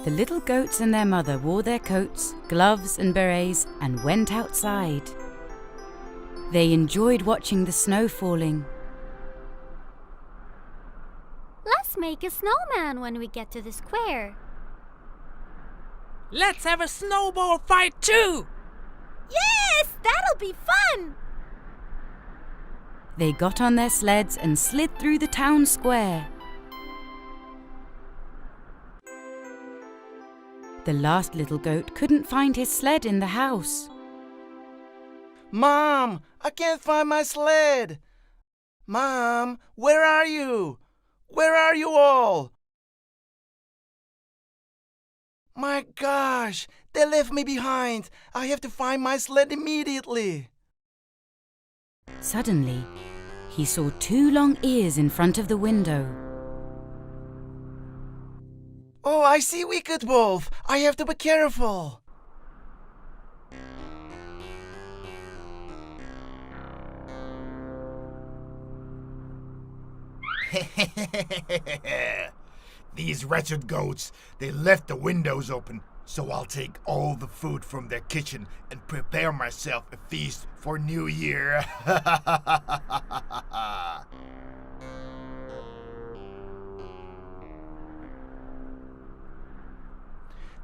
The little goats and their mother wore their coats, gloves and berets and went outside. They enjoyed watching the snow falling. Let's make a snowman when we get to the square. Let's have a snowball fight too! Yes, that'll be fun! They got on their sleds and slid through the town square. The last little goat couldn't find his sled in the house. Mom, I can't find my sled. Mom, where are you? Where are you all? My gosh, they left me behind. I have to find my sled immediately. Suddenly, he saw 2 long ears in front of the window. Oh, I see Wicked Wolf. I have to be careful. These wretched goats, they left the windows open, so I'll take all the food from their kitchen and prepare myself a feast for New Year.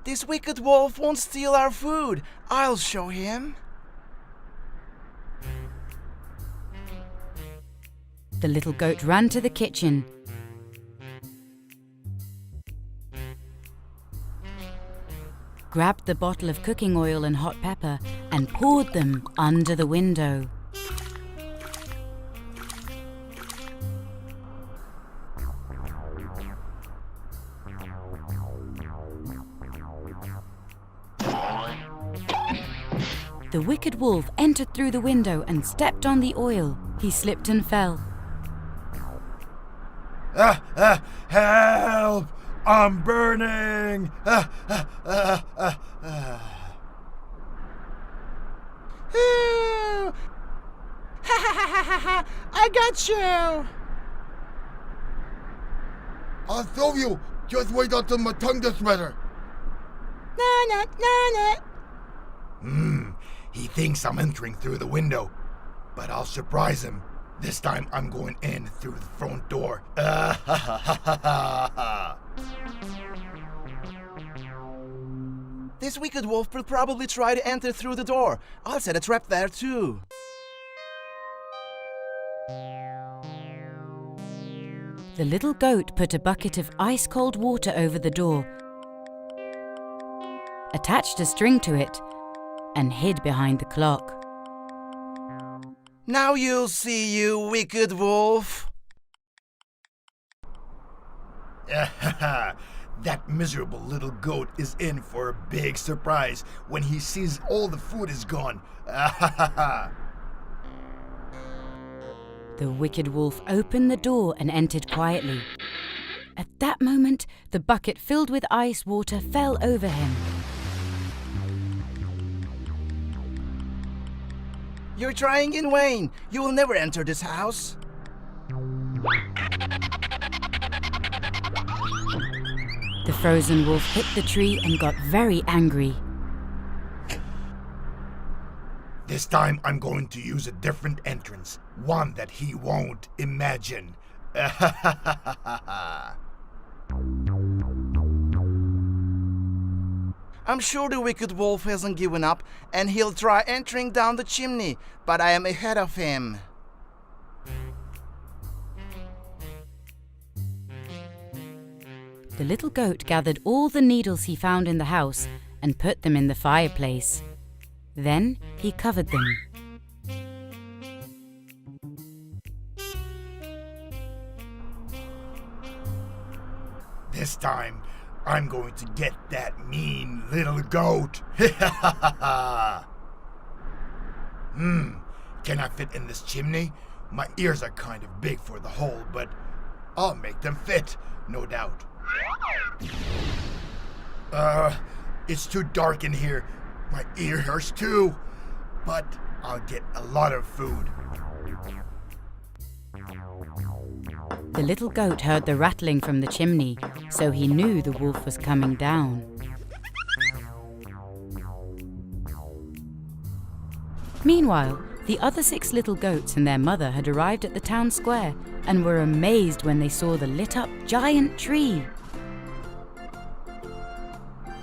This wicked wolf won't steal our food. I'll show him. The little goat ran to the kitchen. Grabbed the bottle of cooking oil and hot pepper and poured them under the window. The wicked wolf entered through the window and stepped on the oil. He slipped and fell. Help! I'm burning! I got you! I'll show you. Just wait until my tongue gets better. He thinks I'm entering through the window, but I'll surprise him. This time I'm going in through the front door. This wicked wolf will probably try to enter through the door. I'll set a trap there too. The little goat put a bucket of ice-cold water over the door, attached a string to it, and hid behind the clock. Now you'll see, you wicked wolf. That miserable little goat is in for a big surprise when he sees all the food is gone. The wicked wolf opened the door and entered quietly. At that moment, the bucket filled with ice water fell over him. You're trying in vain. You will never enter this house. The frozen wolf hit the tree and got very angry. This time I'm going to use a different entrance, one that he won't imagine. I'm sure the wicked wolf hasn't given up, and he'll try entering down the chimney, but I am ahead of him. The little goat gathered all the needles he found in the house and put them in the fireplace. Then he covered them. This time, I'm going to get that mean little goat. Can I fit in this chimney? My ears are kind of big for the hole, but I'll make them fit, no doubt. It's too dark in here. My ear hurts too, but I'll get a lot of food. The little goat heard the rattling from the chimney, so he knew the wolf was coming down. Meanwhile, the other 6 little goats and their mother had arrived at the town square and were amazed when they saw the lit-up giant tree.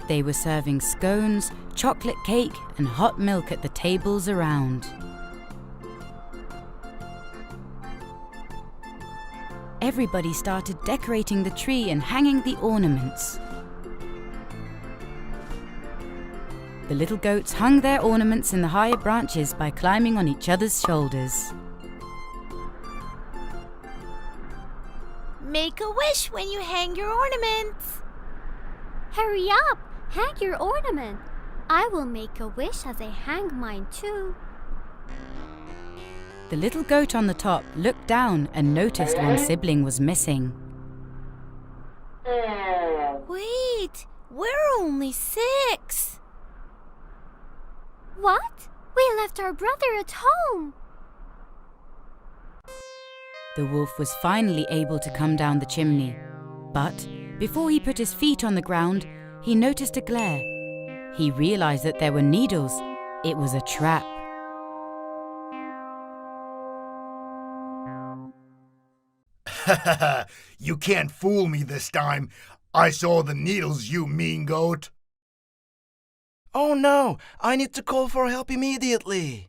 They were serving scones, chocolate cake, and hot milk at the tables around. Everybody started decorating the tree and hanging the ornaments. The little goats hung their ornaments in the higher branches by climbing on each other's shoulders. Make a wish when you hang your ornaments. Hurry up! Hang your ornament. I will make a wish as I hang mine too. The little goat on the top looked down and noticed one sibling was missing. Wait, we're only 6. What? We left our brother at home. The wolf was finally able to come down the chimney. But before he put his feet on the ground, he noticed a glare. He realized that there were needles. It was a trap. You can't fool me this time. I saw the needles, you mean goat. Oh no! I need to call for help immediately!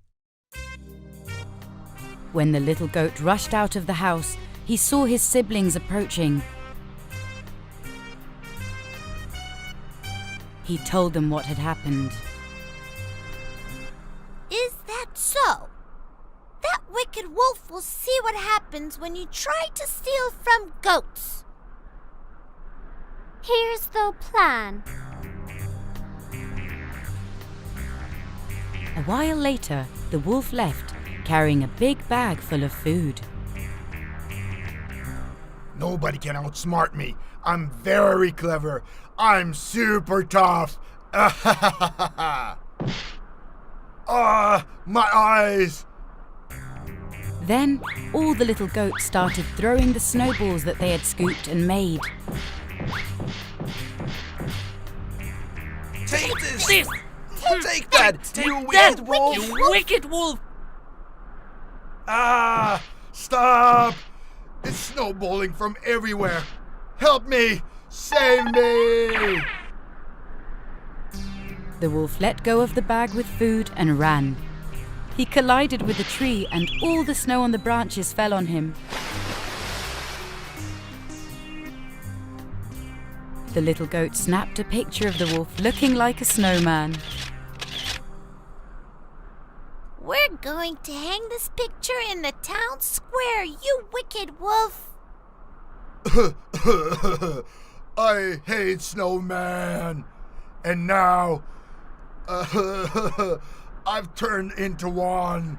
When the little goat rushed out of the house, he saw his siblings approaching. He told them what had happened. Is that so? That wicked wolf will see what happens when you try to steal from goats. Here's the plan. A while later, the wolf left, carrying a big bag full of food. Nobody can outsmart me. I'm very clever. I'm super tough. My eyes. Then, all the little goats started throwing the snowballs that they had scooped and made. Take this! Take that, you wicked wolf! You wicked wolf! Stop! It's snowballing from everywhere. Help me! Save me! The wolf let go of the bag with food and ran. He collided with a tree and all the snow on the branches fell on him. The little goat snapped a picture of the wolf looking like a snowman. We're going to hang this picture in the town square, you wicked wolf! I hate snowman. And now, I've turned into one.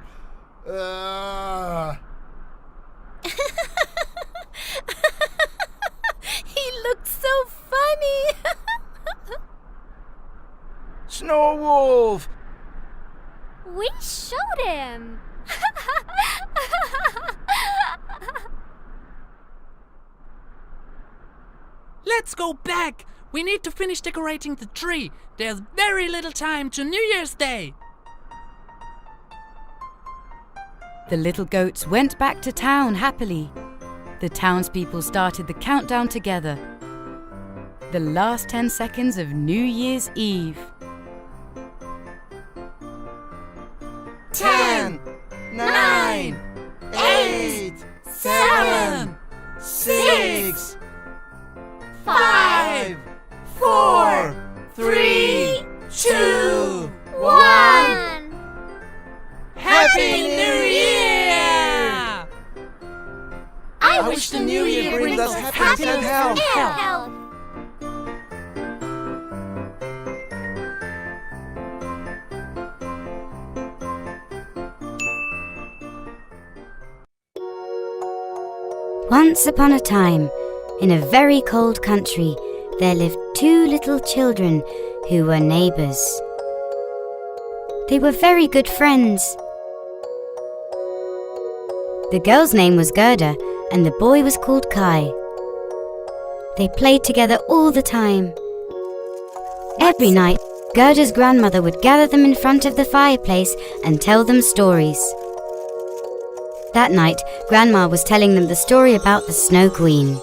He looks so funny! Snow Wolf! We showed him! Let's go back! We need to finish decorating the tree. There's very little time to New Year's Day. The little goats went back to town happily. The townspeople started the countdown together. The last 10 seconds of New Year's Eve. 10, 9, 8, 7, 6, 5, 4, 3, 2, 1. Happy New Year! I wish the New Year brings us happiness and health. Once upon a time, in a very cold country, there lived two little children who were neighbours. They were very good friends. The girl's name was Gerda and the boy was called Kai. They played together all the time. Every night, Gerda's grandmother would gather them in front of the fireplace and tell them stories. That night, Grandma was telling them the story about the Snow Queen.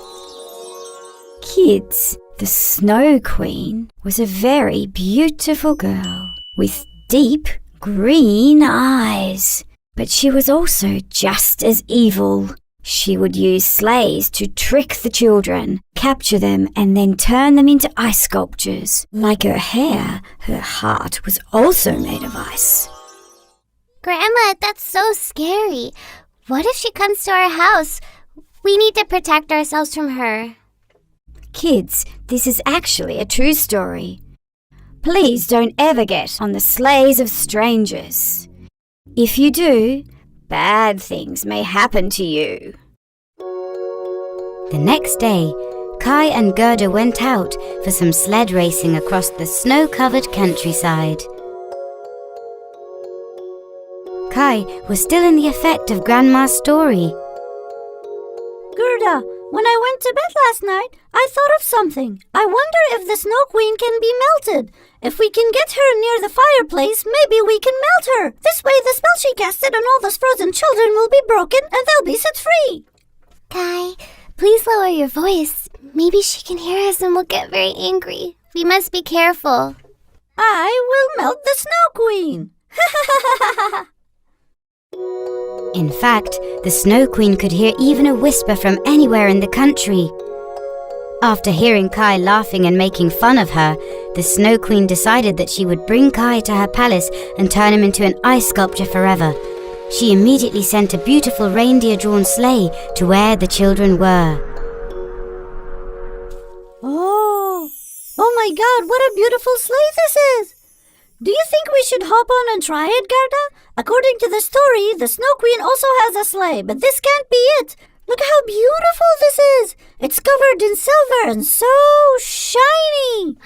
Kids, the Snow Queen was a very beautiful girl with deep green eyes. But she was also just as evil. She would use sleighs to trick the children, capture them, and then turn them into ice sculptures. Like her hair, her heart was also made of ice. Grandma, that's so scary. What if she comes to our house? We need to protect ourselves from her. Kids, this is actually a true story. Please don't ever get on the sleighs of strangers. If you do, bad things may happen to you. The next day, Kai and Gerda went out for some sled racing across the snow-covered countryside. Kai was still in the effect of Grandma's story. Gerda, when I went to bed last night, I thought of something. I wonder if the Snow Queen can be melted. If we can get her near the fireplace, maybe we can melt her. This way the spell she casted on all those frozen children will be broken and they'll be set free. Kai, please lower your voice. Maybe she can hear us and will get very angry. We must be careful. I will melt the Snow Queen. In fact, the Snow Queen could hear even a whisper from anywhere in the country. After hearing Kai laughing and making fun of her, the Snow Queen decided that she would bring Kai to her palace and turn him into an ice sculpture forever. She immediately sent a beautiful reindeer-drawn sleigh to where the children were. Oh my God, what a beautiful sleigh this is! Do you think we should hop on and try it, Gerda? According to the story, the Snow Queen also has a sleigh, but this can't be it. Look how beautiful this is! It's covered in silver and so shiny!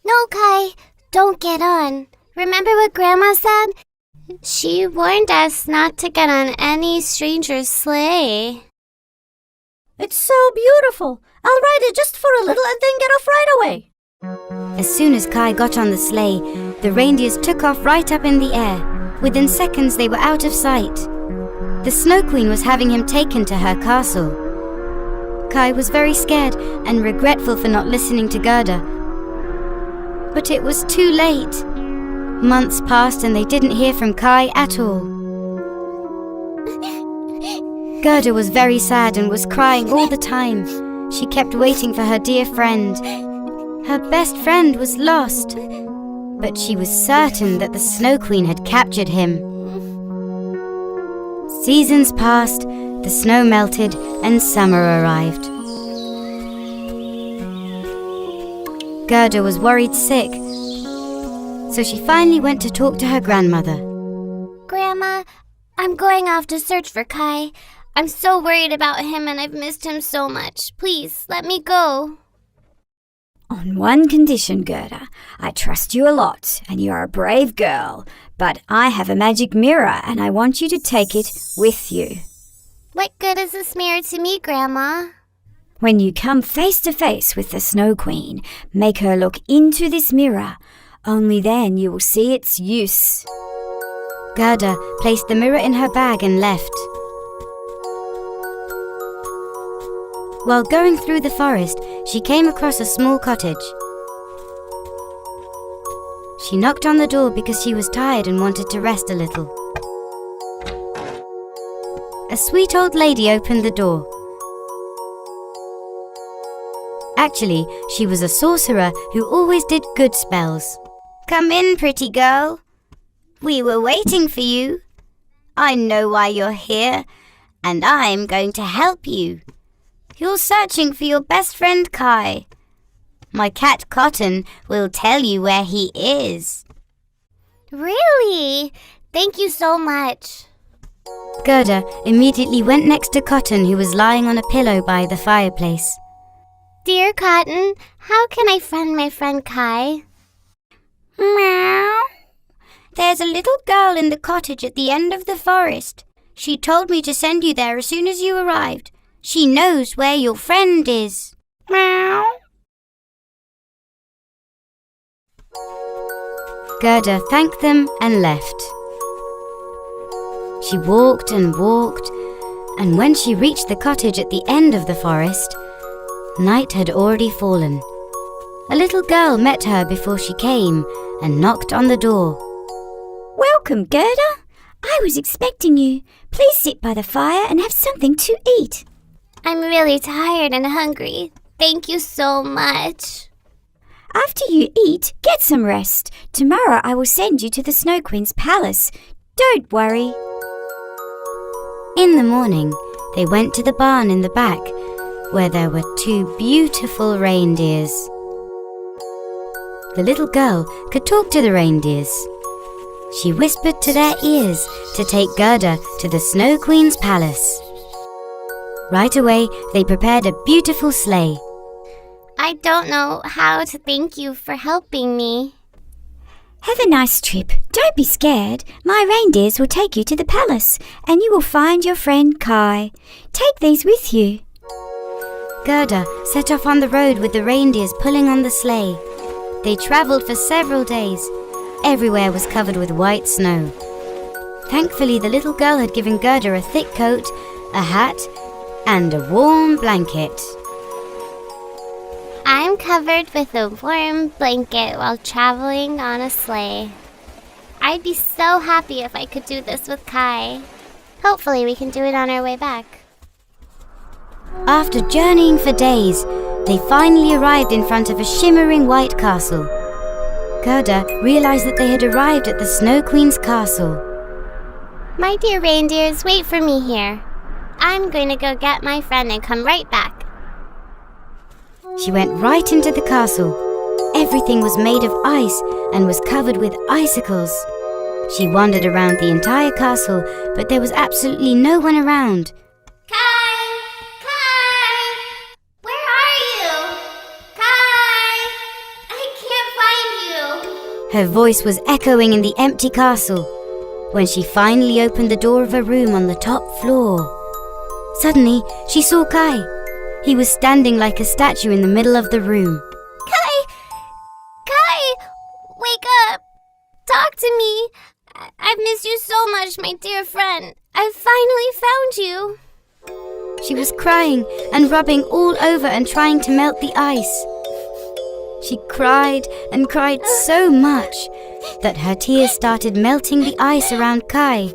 No, Kai, don't get on. Remember what Grandma said? She warned us not to get on any stranger's sleigh. It's so beautiful. I'll ride it just for a little and then get off right away. As soon as Kai got on the sleigh, the reindeers took off right up in the air. Within seconds, they were out of sight. The Snow Queen was having him taken to her castle. Kai was very scared and regretful for not listening to Gerda. But it was too late. Months passed and they didn't hear from Kai at all. Gerda was very sad and was crying all the time. She kept waiting for her dear friend. Her best friend was lost, but she was certain that the Snow Queen had captured him. Seasons passed, the snow melted, and summer arrived. Gerda was worried sick, so she finally went to talk to her grandmother. Grandma, I'm going off to search for Kai. I'm so worried about him and I've missed him so much. Please, let me go. On one condition, Gerda. I trust you a lot, and you're a brave girl, but I have a magic mirror, and I want you to take it with you. What good is this mirror to me, Grandma? When you come face to face with the Snow Queen, make her look into this mirror. Only then you will see its use. Gerda placed the mirror in her bag and left. While going through the forest, she came across a small cottage. She knocked on the door because she was tired and wanted to rest a little. A sweet old lady opened the door. Actually, she was a sorcerer who always did good spells. Come in, pretty girl. We were waiting for you. I know why you're here, and I'm going to help you. You're searching for your best friend Kai. My cat Cotton will tell you where he is. Really? Thank you so much. Gerda immediately went next to Cotton, who was lying on a pillow by the fireplace. Dear Cotton, how can I find my friend Kai? Meow. There's a little girl in the cottage at the end of the forest. She told me to send you there as soon as you arrived. She knows where your friend is. Meow. Gerda thanked them and left. She walked and walked, and when she reached the cottage at the end of the forest, night had already fallen. A little girl met her before she came and knocked on the door. Welcome, Gerda. I was expecting you. Please sit by the fire and have something to eat. I'm really tired and hungry. Thank you so much. After you eat, get some rest. Tomorrow I will send you to the Snow Queen's palace. Don't worry. In the morning, they went to the barn in the back, where there were 2 beautiful reindeers. The little girl could talk to the reindeers. She whispered to their ears to take Gerda to the Snow Queen's palace. Right away, they prepared a beautiful sleigh. I don't know how to thank you for helping me. Have a nice trip. Don't be scared. My reindeers will take you to the palace, and you will find your friend Kai. Take these with you. Gerda set off on the road with the reindeers pulling on the sleigh. They travelled for several days. Everywhere was covered with white snow. Thankfully, the little girl had given Gerda a thick coat, a hat, and a warm blanket. I'm covered with a warm blanket while traveling on a sleigh. I'd be so happy if I could do this with Kai. Hopefully we can do it on our way back. After journeying for days, they finally arrived in front of a shimmering white castle. Gerda realized that they had arrived at the Snow Queen's castle. My dear reindeers, wait for me here. I'm going to go get my friend and come right back. She went right into the castle. Everything was made of ice and was covered with icicles. She wandered around the entire castle, but there was absolutely no one around. Kai! Kai! Where are you? Kai! I can't find you. Her voice was echoing in the empty castle. When she finally opened the door of a room on the top floor, suddenly she saw Kai. He was standing like a statue in the middle of the room. Kai! Kai! Wake up! Talk to me! I've missed you so much, my dear friend. I've finally found you. She was crying and rubbing all over and trying to melt the ice. She cried and cried so much that her tears started melting the ice around Kai.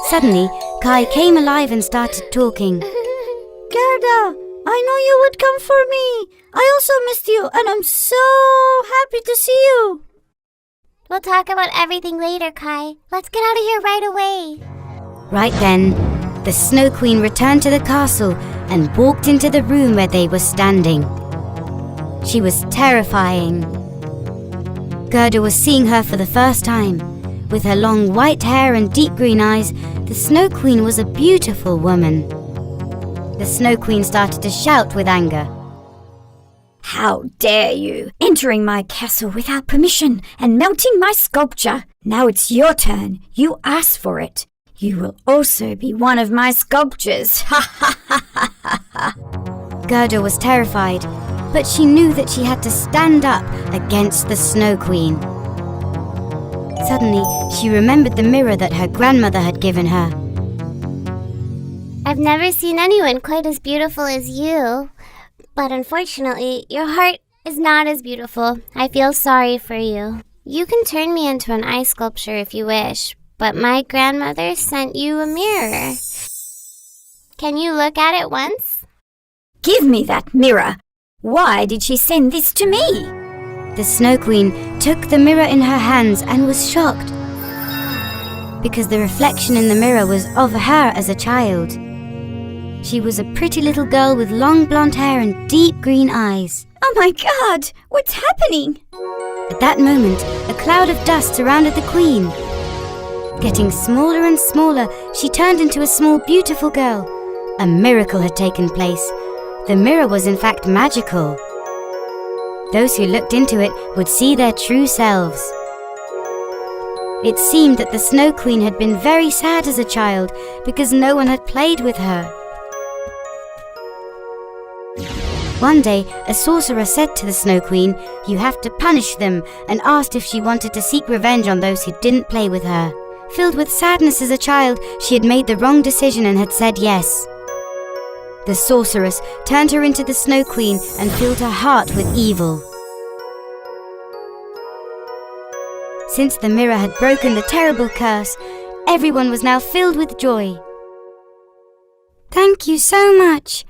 Suddenly, Kai came alive and started talking. Gerda, I know you would come for me. I also missed you, and I'm so happy to see you. We'll talk about everything later, Kai. Let's get out of here right away. Right then, the Snow Queen returned to the castle and walked into the room where they were standing. She was terrifying. Gerda was seeing her for the first time. With her long white hair and deep green eyes, the Snow Queen was a beautiful woman. The Snow Queen started to shout with anger. How dare you, entering my castle without permission and melting my sculpture? Now it's your turn. You asked for it. You will also be one of my sculptures. Ha ha ha ha ha. Gerda was terrified, but she knew that she had to stand up against the Snow Queen. Suddenly, she remembered the mirror that her grandmother had given her. I've never seen anyone quite as beautiful as you. But unfortunately, your heart is not as beautiful. I feel sorry for you. You can turn me into an ice sculpture if you wish, but my grandmother sent you a mirror. Can you look at it once? Give me that mirror. Why did she send this to me? The Snow Queen took the mirror in her hands and was shocked, because the reflection in the mirror was of her as a child. She was a pretty little girl with long blonde hair and deep green eyes. Oh my God! What's happening? At that moment, a cloud of dust surrounded the Queen. Getting smaller and smaller, she turned into a small, beautiful girl. A miracle had taken place. The mirror was in fact magical. Those who looked into it would see their true selves. It seemed that the Snow Queen had been very sad as a child because no one had played with her. One day, a sorcerer said to the Snow Queen, "You have to punish them," and asked if she wanted to seek revenge on those who didn't play with her. Filled with sadness as a child, she had made the wrong decision and had said yes. The sorceress turned her into the Snow Queen and filled her heart with evil. Since the mirror had broken the terrible curse, everyone was now filled with joy. Thank you so much.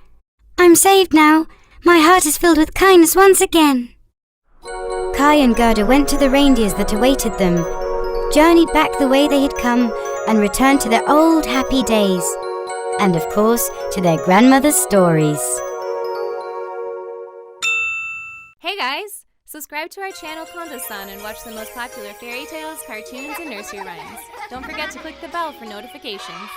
I'm saved now. My heart is filled with kindness once again. Kai and Gerda went to the reindeers that awaited them, journeyed back the way they had come, and returned to their old happy days. And of course, to their grandmother's stories. Hey guys! Subscribe to our channel KONDOSAN and watch the most popular fairy tales, cartoons, and nursery rhymes. Don't forget to click the bell for notifications.